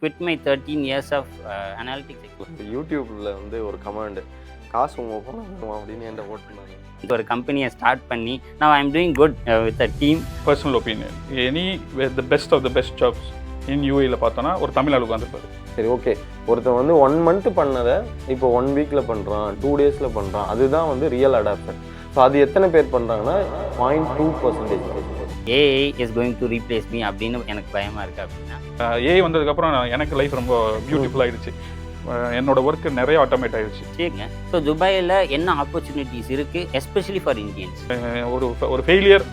quit my 13 years of analytics. யூடியூப்ல வந்து ஒரு கமாண்ட் காசு உங்க போனோம் அப்படின்னு என்கிட்ட போட்டுருந்தாங்க. ஒரு கம்பெனியை ஸ்டார்ட் பண்ணி now I'm doing good with a team. Personal opinion, any the best of the best jobs in UAE பார்த்தோன்னா ஒரு தமிழ் ஆளு உட்காந்துருப்பாரு. சரி, ஓகே, ஒருத்தன் வந்து 1 month பண்ணதை இப்போ 1 weekல பண்ணுறான், 2 daysல பண்ணுறான், அதுதான் வந்து ரியல் அடாப்ஷன். ஸோ அது எத்தனை பேர் பண்ணுறாங்கன்னா 0.2%. AI is going to replace me அப்படின்னு எனக்கு பயமாக இருக்குது. அப்படின்னா ஏஐ வந்ததுக்கப்புறம் எனக்கு லைஃப் ரொம்ப பியூட்டிஃபுல் ஆகிடுச்சு. என்னோட ஒர்க்கு நிறைய ஆட்டோமேட் ஆகிடுச்சு. சரிங்க. ஸோ துபாயில் என்ன ஆப்பர்ச்சுனிட்டிஸ் இருக்குது எஸ்பெஷலி ஃபார் இந்தியன்ஸ்? ஒரு failure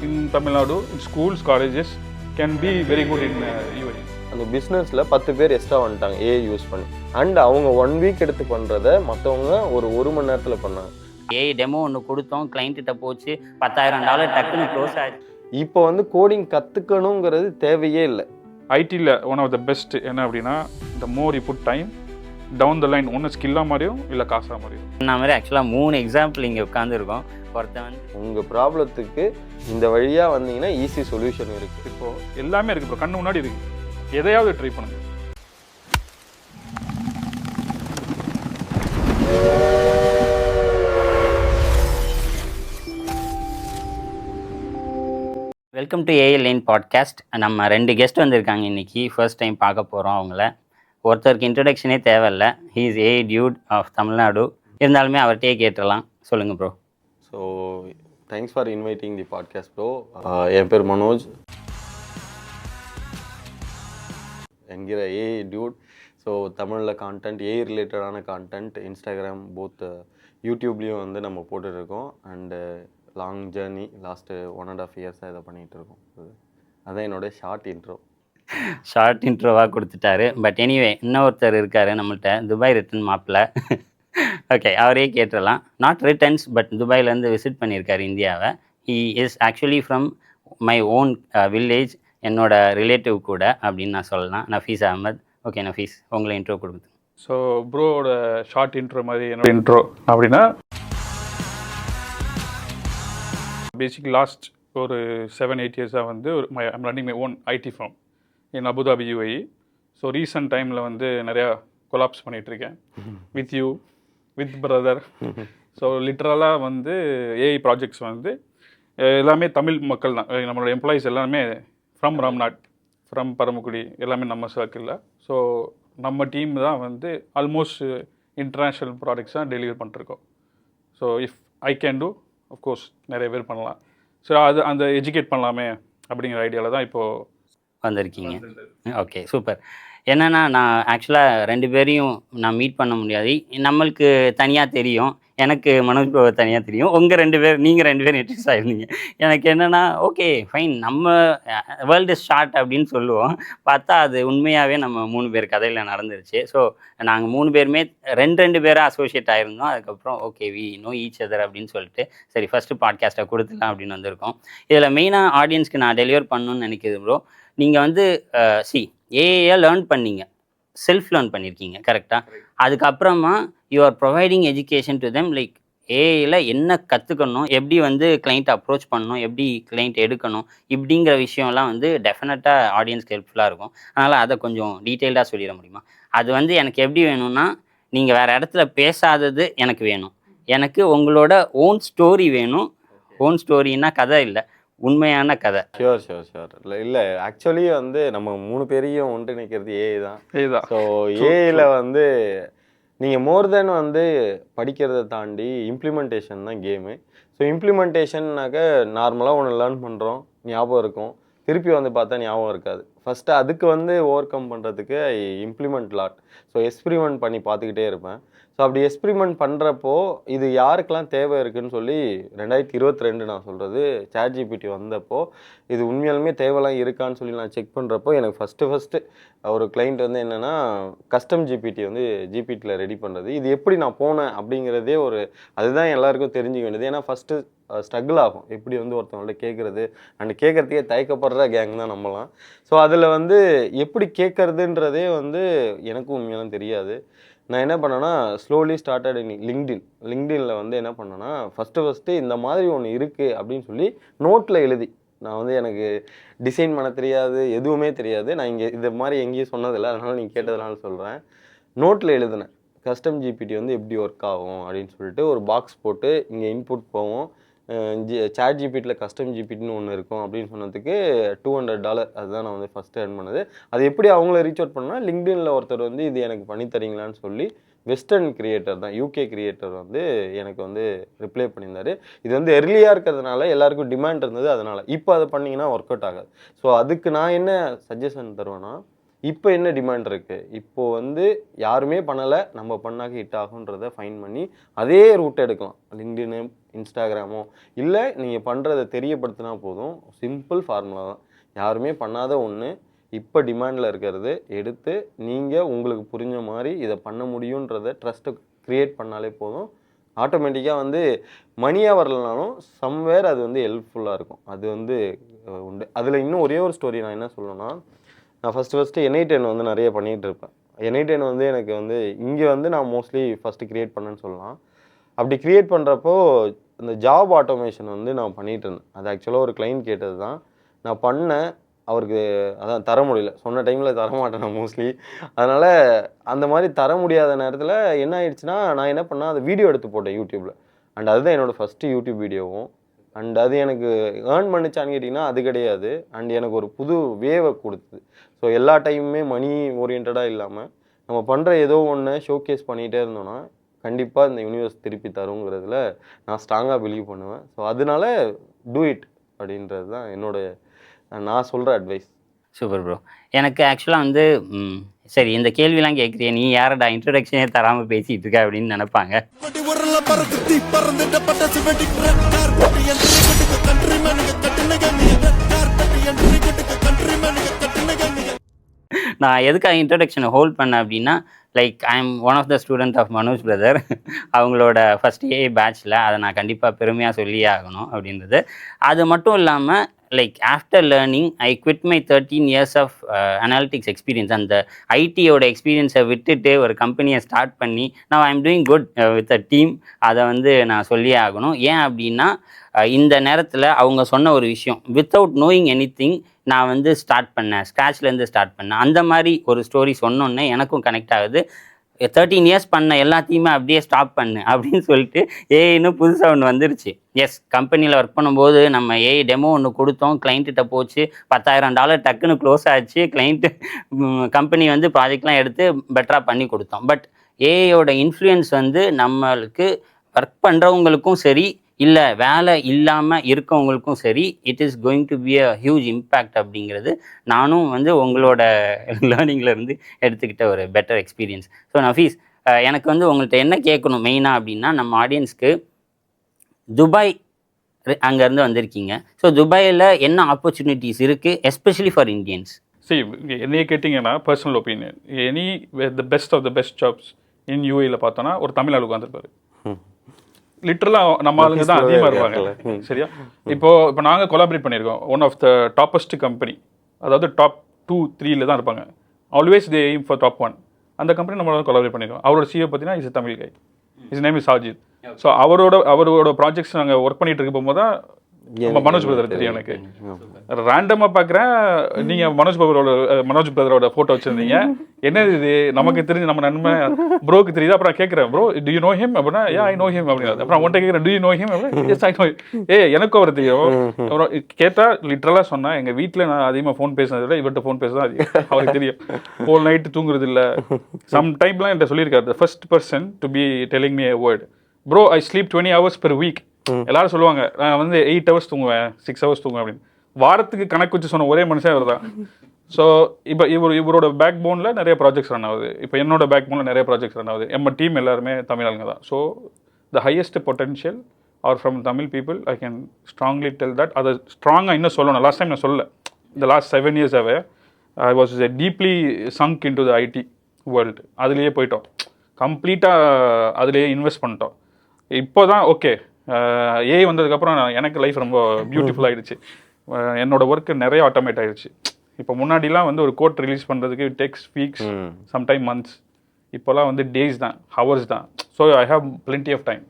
in Tamil Nadu schools colleges can be very good in UAE. அந்த பிஸ்னஸில் 10 பேர் எக்ஸ்ட்ரா வந்துட்டாங்க ஏஐ யூஸ் பண்ணி. அண்ட் அவங்க 1 week எடுத்து பண்ணுறத மற்றவங்க ஒரு மணி நேரத்தில் பண்ணாங்க. AI டெமோ ஒன்று கொடுத்தோம், கிளைண்ட்டிட்ட போச்சு, $10,000 டக்குன்னு க்ளோஸ் ஆச்சு. இப்போ வந்து கோடிங் கற்றுக்கணுங்கிறது தேவையே இல்லை. ஐடியில் ஒன் ஆஃப் த பெஸ்ட் என்ன அப்படின்னா, the more you put time down the line ஒன்று ஸ்கில்லாக மாதிரியும் இல்லை காசாக மாதிரியும். நான் மாதிரி ஆக்சுவலாக 3 எக்ஸாம்பிள் இங்கே உட்காந்துருக்கோம். ஒருத்தன் வந்து உங்கள் ப்ராப்ளத்துக்கு இந்த வழியாக வந்தீங்கன்னா ஈஸி சொல்யூஷன் இருக்குது. இப்போது எல்லாமே இருக்குது, இப்போ கண்ணு முன்னாடி இருக்குது, எதையாவது ட்ரை பண்ணுங்கள். Welcome to AI line podcast. நம்ம 2 கெஸ்ட் வந்திருக்காங்க இன்றைக்கி. ஃபர்ஸ்ட் டைம் பார்க்க போகிறோம் அவங்கள. ஒருத்தருக்கு இன்ட்ரடக்ஷனே தேவையில்லை. He is AI dude of Tamil Nadu. இருந்தாலுமே அவர்கிட்டே கேட்டுடலாம். சொல்லுங்கள் bro. So thanks for inviting the podcast bro. என் பேர் மனோஜ் என்கிற AI டியூட். ஸோ தமிழில் கான்டென்ட், AI ரிலேட்டடான கான்டென்ட் இன்ஸ்டாகிராம் போத் யூடியூப்லேயும் வந்து நம்ம போட்டுருக்கோம். அண்டு லாங் ஜேர்னி லாஸ்ட்டு 1.5 years-ஆக இதை பண்ணிகிட்டு இருக்கோம். அதான் என்னோடய ஷார்ட் இன்ட்ரோவாக கொடுத்துட்டாரு. பட் எனிவே இன்னொருத்தர் இருக்கார் நம்மள்கிட்ட, துபாய் ரிட்டர்ன் மாப்பிள்ள. ஓகே, அவரே கேட்டுடலாம். நாட் ரிட்டர்ன்ஸ் பட் துபாயிலேருந்து விசிட் பண்ணியிருக்காரு இந்தியாவை. He is actually from my own village, என்னோட ரிலேட்டிவ் கூட அப்படின்னு நான் சொல்லலாம். நஃபீஸ் அஹமத். ஓகே நஃபீஸ், உங்களை இன்ட்ரோ கொடுக்குது. ஸோ ப்ரோவோட ஷார்ட் இன்ட்ரோ மாதிரி என்னோட இன்ட்ரோ அப்படின்னா, பேசிக் லாஸ்ட் ஒரு 7-8 years-ஆக வந்து I'm running my own IT firm in அபுதாபி UAE. ஸோ ரீசன்ட் டைமில் வந்து நிறையா கொலாப்ஸ் பண்ணிகிட்ருக்கேன் with you, with brother. So லிட்ரலாக வந்து AI ப்ராஜெக்ட்ஸ் வந்து எல்லாமே தமிழ் மக்கள் தான். நம்மளோட எம்ப்ளாயீஸ் எல்லாமே ஃப்ரம் ராம்நாட், ஃப்ரம் பரமக்குடி, எல்லாமே நம்ம சர்க்கிளில். ஸோ நம்ம டீம் தான் வந்து ஆல்மோஸ்ட் இன்டர்நேஷ்னல் ப்ராடக்ட்ஸ் தான் டெலிவர் பண்ணிருக்கோம். So if I can two, of course நிறைய பேர் பண்ணலாம். ஸோ அந்த எஜுகேட் பண்ணலாமே அப்படிங்கிற ஐடியாவில் தான் இப்போது வந்திருக்கீங்க. Okay super. என்னென்னா நான் ஆக்சுவலாக 2 பேரையும் நான் மீட் பண்ண முடியாது. நம்மளுக்கு தனியாக தெரியும், எனக்கு மனோஜ் ப்ரோ தனியாக தெரியும். நீங்கள் 2 பேர் இன்ட்ரெஸ்ட் ஆகிருந்தீங்க. எனக்கு என்னென்னா ஓகே ஃபைன், நம்ம வேர்ல்டு இஸ் ஷார்ட் அப்படின்னு சொல்லுவோம். பார்த்தா அது உண்மையாகவே நம்ம 3 பேர் கதையில் நடந்துருச்சு. ஸோ நாங்கள் 3 பேருமே 2 பேராக அசோசியேட் ஆகிருந்தோம். அதுக்கப்புறம் okay we know each other அப்படின்னு சொல்லிட்டு சரி ஃபஸ்ட்டு பாட்காஸ்ட்டை கொடுத்துலாம் அப்படின்னு வந்திருக்கோம். இதில் மெயினாக ஆடியன்ஸ்க்கு நான் டெலிவர் பண்ணணும்னு நினைக்கிறது ப்ரோ, நீங்கள் வந்து ஏஐயை லேர்ன் பண்ணீங்க, செல்ஃப் லேர்ன் பண்ணியிருக்கீங்க கரெக்டாக. அதுக்கப்புறமா you are providing education to them, like ஏஐயில் என்ன கற்றுக்கணும், எப்படி வந்து கிளைண்ட் அப்ரோச் பண்ணணும், எப்படி கிளைண்ட் எடுக்கணும், இப்படிங்கிற விஷயம்லாம் வந்து டெஃபினட்டாக ஆடியன்ஸ்க்கு ஹெல்ப்ஃபுல்லாக இருக்கும். அதனால் அதை கொஞ்சம் டீட்டெயில்டாக சொல்லிட முடியுமா? அது வந்து எனக்கு எப்படி வேணும்னா, நீங்கள் வேறு இடத்துல பேசாதது எனக்கு வேணும். எனக்கு உங்களோட ஓன் ஸ்டோரி வேணும். ஓன் ஸ்டோரின்னா கதை இல்லை, உண்மையான கதை. ஷியோர் இல்லை ஆக்சுவலி வந்து நம்ம 3 பேரையும் ஒன்றிணைக்கிறது ஏஐ தான். ஸோ ஏஐயில் வந்து நீங்கள் மோர் தென் வந்து படிக்கிறத தாண்டி இம்ப்ளிமெண்டேஷன் தான் கேமு. ஸோ இம்ப்ளிமெண்டேஷன்னாக்க நார்மலாக ஒன்று லேர்ன் பண்ணுறோம், ஞாபகம் இருக்கும், திருப்பி வந்து பார்த்தா ஞாபகம் இருக்காது. ஃபஸ்ட்டு அதுக்கு வந்து ஓவர் கம் பண்ணுறதுக்கு இம்ப்ளிமெண்ட் லாட். ஸோ எக்ஸ்பிரிமெண்ட் பண்ணி பார்த்துக்கிட்டே இருப்பேன். ஸோ அப்படி எக்ஸ்பிரிமெண்ட் பண்ணுறப்போ இது யாருக்கெல்லாம் தேவை இருக்குதுன்னு சொல்லி 2022 நான் சொல்கிறது ChatGPT வந்தப்போ இது உண்மையாலுமே தேவைலாம் இருக்கான்னு சொல்லி நான் செக் பண்ணுறப்போ எனக்கு ஃபஸ்ட்டு ஒரு கிளைண்ட் வந்து என்னென்னா கஸ்டம் ஜிபிடி வந்து ஜிபிடியில் ரெடி பண்ணுறது. இது எப்படி நான் போனேன் அப்படிங்கிறதே அதுதான் எல்லாருக்கும் தெரிஞ்சுக்க வேண்டியது. ஏன்னா ஃபஸ்ட்டு ஸ்ட்ரகிள் ஆகும் எப்படி வந்து ஒருத்தவங்கள்ட்ட கேட்குறது, அண்ட் கேட்குறதுக்கே தயக்கப்படுற கேங் தான் நம்மலாம். ஸோ அதில் வந்து எப்படி கேட்குறதுன்றதே வந்து எனக்கும் உண்மையாலும் தெரியாது. நான் என்ன பண்ணேன்னா ஸ்லோலி ஸ்டார்டட் இன் லிங்க்டின்ல வந்து என்ன பண்ணேன்னா ஃபஸ்ட்டு இந்த மாதிரி ஒன்று இருக்குது அப்படின்னு சொல்லி நோட்டில் எழுதி நான் வந்து எனக்கு டிசைன் பண்ண தெரியாது, எதுவுமே தெரியாது. நான் இங்கே இது மாதிரி எங்கேயும் சொன்னதில்லை, அதனால் நீங்கள் கேட்டதுனால சொல்கிறேன். நோட்டில் எழுதினேன் கஸ்டம் ஜிபிடி வந்து எப்படி ஒர்க் ஆகும் அப்படின்னு சொல்லிட்டு ஒரு பாக்ஸ் போட்டு இங்கே இன்புட் போவோம், சாட் ஜிபிடியில் கஸ்டம் ஜிபிடின்னு ஒன்று இருக்கும் அப்படின்னு சொன்னதுக்கு $200 அதுதான் நான் வந்து ஃபஸ்ட்டு earn பண்ணது. அது எப்படி அவங்கள ரீச் அவுட் பண்ணால் லிங்க்டின்ல ஒருத்தர் வந்து இது எனக்கு பண்ணி தரீங்களான்னு சொல்லி வெஸ்டர்ன் கிரியேட்டர் தான், யூகே கிரியேட்டர் வந்து எனக்கு வந்து ரிப்ளை பண்ணியிருந்தாரு. இது வந்து எர்லியாக இருக்கிறதுனால எல்லாருக்கும் டிமாண்ட் இருந்தது, அதனால் இப்போ அதை பண்ணிங்கன்னா ஒர்க் அவுட் ஆகாது. ஸோ அதுக்கு நான் என்ன சஜஷன் தருவேன்னா, இப்போ என்ன டிமாண்ட் இருக்குது, இப்போது வந்து யாருமே பண்ணலை, நம்ம பண்ணாக்க ஹிட் ஆகுன்றதை ஃபைன் பண்ணி அதே ரூட் எடுக்கலாம். லிங்க்டின்னு, இன்ஸ்டாகிராமோ இல்லை நீங்கள் பண்ணுறதை தெரியப்படுத்தினா போதும். சிம்பிள் ஃபார்முலா தான். யாருமே பண்ணாத ஒன்று இப்போ டிமாண்டில் இருக்கிறது எடுத்து நீங்கள் உங்களுக்கு புரிஞ்ச மாதிரி இதை பண்ண முடியுன்றதை ட்ரஸ்ட்டை க்ரியேட் பண்ணாலே போதும். ஆட்டோமேட்டிக்காக வந்து மணியாக வரலனாலும் சம்வேர் அது வந்து ஹெல்ப்ஃபுல்லாக இருக்கும். அது வந்து உண்டு. அதில் இன்னும் ஒரே ஒரு ஸ்டோரி நான் என்ன சொல்லணும்னா, நான் ஃபஸ்ட்டு NI10 வந்து நிறைய பண்ணிகிட்டு இருப்பேன். NI10 வந்து எனக்கு வந்து இங்கே வந்து நான் மோஸ்ட்லி ஃபஸ்ட்டு க்ரியேட் பண்ணேன்னு சொல்லலாம். அப்படி க்ரியேட் பண்ணுறப்போ இந்த ஜாப் ஆட்டோமேஷன் வந்து நான் பண்ணிகிட்டு இருந்தேன். அது ஆக்சுவலாக ஒரு கிளைண்ட் கேட்டது தான். நான் பண்ணேன், அவருக்கு அதான் தர முடியல, சொன்ன டைமில் தரமாட்டேன் நான் மோஸ்ட்லி. அதனால் அந்த மாதிரி தர முடியாத நேரத்தில் என்ன ஆயிடுச்சுன்னா, நான் என்ன பண்ணேன், அதை வீடியோ எடுத்து போட்டேன் யூடியூப்பில். அண்ட் அதுதான் என்னோடய ஃபஸ்ட்டு யூடியூப் வீடியோவும். அண்ட் அது எனக்கு ஏர்ன் பண்ணிச்சான்னு கேட்டிங்கன்னா அது கிடையாது. அண்ட் எனக்கு ஒரு புது வேவை கொடுத்தது. ஸோ எல்லா டைமுமே மணி ஓரியன்டாக இல்லாமல் நம்ம பண்ணுற ஏதோ ஒன்று ஷோகேஸ் பண்ணிகிட்டே இருந்தோன்னா கண்டிப்பாக இந்த யூனிவர்ஸ் திருப்பி தருங்கிறதுல நான் ஸ்ட்ராங்காக பிலீவ் பண்ணுவேன். ஸோ அதனால டூ இட் அப்படின்றது தான் நான் சொல்கிற அட்வைஸ். Super bro. எனக்கு ஆக்சுவலாக வந்து சரி இந்த கேள்விலாம் கேட்குறிய, நீ யாரடா இன்ட்ரடக்ஷனே தராமல் பேசிகிட்டு இருக்க அப்படின்னு நினைப்பாங்க. நான் எதுக்காக இன்ட்ரடக்ஷனை ஹோல்ட் பண்ணேன் அப்படின்னா, like I am one of the student of Manoj brother. அவங்களோட ஃபஸ்ட் ஏஐ பேட்ச்சில் அதை நான் கண்டிப்பாக பெருமையாக சொல்லியே ஆகணும் அப்படின்றது. அது மட்டும் இல்லாமல் like after learning I quit my 13 years of analytics experience. அந்த ஐடியோட எக்ஸ்பீரியன்ஸை விட்டுட்டு ஒரு கம்பெனியை ஸ்டார்ட் பண்ணி நான் I am doing good with a team. அதை வந்து நான் சொல்லியே ஆகணும். ஏன் அப்படின்னா இந்த நேரத்தில் அவங்க சொன்ன ஒரு விஷயம், வித்தவுட் நோயிங் எனிதிங் நான் வந்து ஸ்டார்ட் பண்ணேன், ஸ்க்ராட்ச்லேருந்து ஸ்டார்ட் பண்ணேன். அந்த மாதிரி ஒரு ஸ்டோரி சொன்னோன்னே எனக்கும் கனெக்ட் ஆகுது. 13 years பண்ண எல்லாத்தையுமே அப்படியே ஸ்டாப் பண்ணு அப்படின்னு சொல்லிட்டு ஏஐன்னு புதுசாக ஒன்று வந்துருச்சு. எஸ், கம்பெனியில் ஒர்க் பண்ணும்போது நம்ம ஏஐ டெமோ ஒன்று கொடுத்தோம், கிளைண்ட்டிட்ட போச்சு, $10,000 டக்குன்னு க்ளோஸ் ஆச்சு. கிளைண்ட்டு கம்பெனி வந்து ப்ராஜெக்ட்லாம் எடுத்து பெட்டராக பண்ணி கொடுத்தோம். பட் ஏஐயோட இன்ஃப்ளூயன்ஸ் வந்து நம்மளுக்கு ஒர்க் பண்ணுறவங்களுக்கும் சரி, இல்லை வேலை இல்லாமல் இருக்கவங்களுக்கும் சரி, it is going to be a huge impact அப்படிங்கிறது நானும் வந்து உங்களோட லேர்னிங்லேருந்து எடுத்துக்கிட்ட ஒரு பெட்டர் எக்ஸ்பீரியன்ஸ். ஸோ நஃபீஸ், எனக்கு வந்து உங்கள்கிட்ட என்ன கேட்கணும் மெயினாக அப்படின்னா, நம்ம ஆடியன்ஸ்க்கு துபாய் அங்கேருந்து வந்திருக்கீங்க. ஸோ துபாயில் என்ன ஆப்பர்ச்சுனிட்டிஸ் இருக்குது எஸ்பெஷலி ஃபார் இந்தியன்ஸ்? சரி, என்னையே கேட்டிங்கன்னா personal opinion, the best of the best jobs in யூஏயில் பார்த்தோன்னா ஒரு தமிழ் ஆளுக்கு வந்திருப்பாரு. லிட்டரலாக நம்ம ஆளுங்க தான் அதிகமாக இருப்பாங்க. சரியா? இப்போ நாங்கள் கொலாபரேட் பண்ணியிருக்கோம் one of the toppest company, அதாவது டாப் 2-3 தான் இருப்பாங்க. Always they aim for top 1. அந்த கம்பெனி நம்மளோட கொலாபரேட் பண்ணியிருக்கோம். அவரோட சிஓ பார்த்தீங்கன்னா is Tamil guy, his name is Sajith. So அவரோட ப்ராஜெக்ட்ஸ் நாங்கள் ஒர்க் பண்ணிட்டு இருக்க போகும்போது தான் நம்ம மனோஜ் பிரதர் தெரியும். எனக்கு ரேண்டமாக பார்க்குறேன், நீங்கள் மனோஜ் பிரதரோட ஃபோட்டோ வச்சுருந்தீங்க. என்னது இது, நமக்கு தெரிஞ்சு நம்ம நண்பன் ப்ரோக்கு தெரியுது. அப்புறம் கேட்குறேன், bro to you know him அப்படின்னா, ஐ நோ ஹிம் அப்படின்னா. அப்புறம் உன்ட்ட கேட்குறேன், டு யூ நோ ஹிம் அப்படின்னா, எஸ் ஐ நோ. எனக்கும் அவர் தெரியும். அப்புறம் கேட்டால் லிட்டரலாக சொன்னால், எங்கள் வீட்டில் நான் அதிகமாக ஃபோன் பேசுனது இல்லை, இவர்கிட்ட ஃபோன் பேசுதான் அவருக்கு தெரியும். ஹோல் நைட்டு தூங்குறது இல்லை. சம் டைம்லாம் என்கிட்ட சொல்லியிருக்காரு, the first person to be telling me a word, bro I sleep 20 hours per week. எல்லாரும் சொல்லுவாங்க நான் வந்து 8 hours தூங்குவேன், 6 hours தூங்குவேன் அப்படின்னு. வாரத்துக்கு கணக்கு வச்சு சொன்ன ஒரே மனுஷன் இவர் தான். ஸோ இப்போ இவரோட பேக் போனில் நிறைய ப்ராஜெக்ட்ஸ் ரன் ஆகுது. இப்போ என்னோட பேக் போனில் நிறைய ப்ராஜெக்ட்ஸ் ரன் ஆகுது. நம்ம டீம் எல்லாருமே தமிழ் ஆளுங்க தான். So the highest potential are from Tamil people, I can strongly tell that. அதை ஸ்ட்ராங்காக இன்னும் சொல்லணும். லாஸ்ட் டைம் நான் சொல்லல, இந்த last 7 years I was deeply sunk in to the IT world. அதுலேயே போயிட்டோம், கம்ப்ளீட்டாக அதுலேயே இன்வெஸ்ட் பண்ணிட்டோம். இப்போ தான் ஓகே ஏஐ வந்ததுக்கப்புறம் எனக்கு லைஃப் ரொம்ப பியூட்டிஃபுல் ஆகிடுச்சு. என்னோடய ஒர்க்கு நிறைய ஆட்டோமேட் ஆகிடுச்சு. இப்போ முன்னாடிலாம் வந்து ஒரு கோட் ரிலீஸ் பண்ணுறதுக்கு it takes weeks, sometime months. இப்போலாம் வந்து டேஸ் தான், ஹவர்ஸ் தான். So I have plenty of time.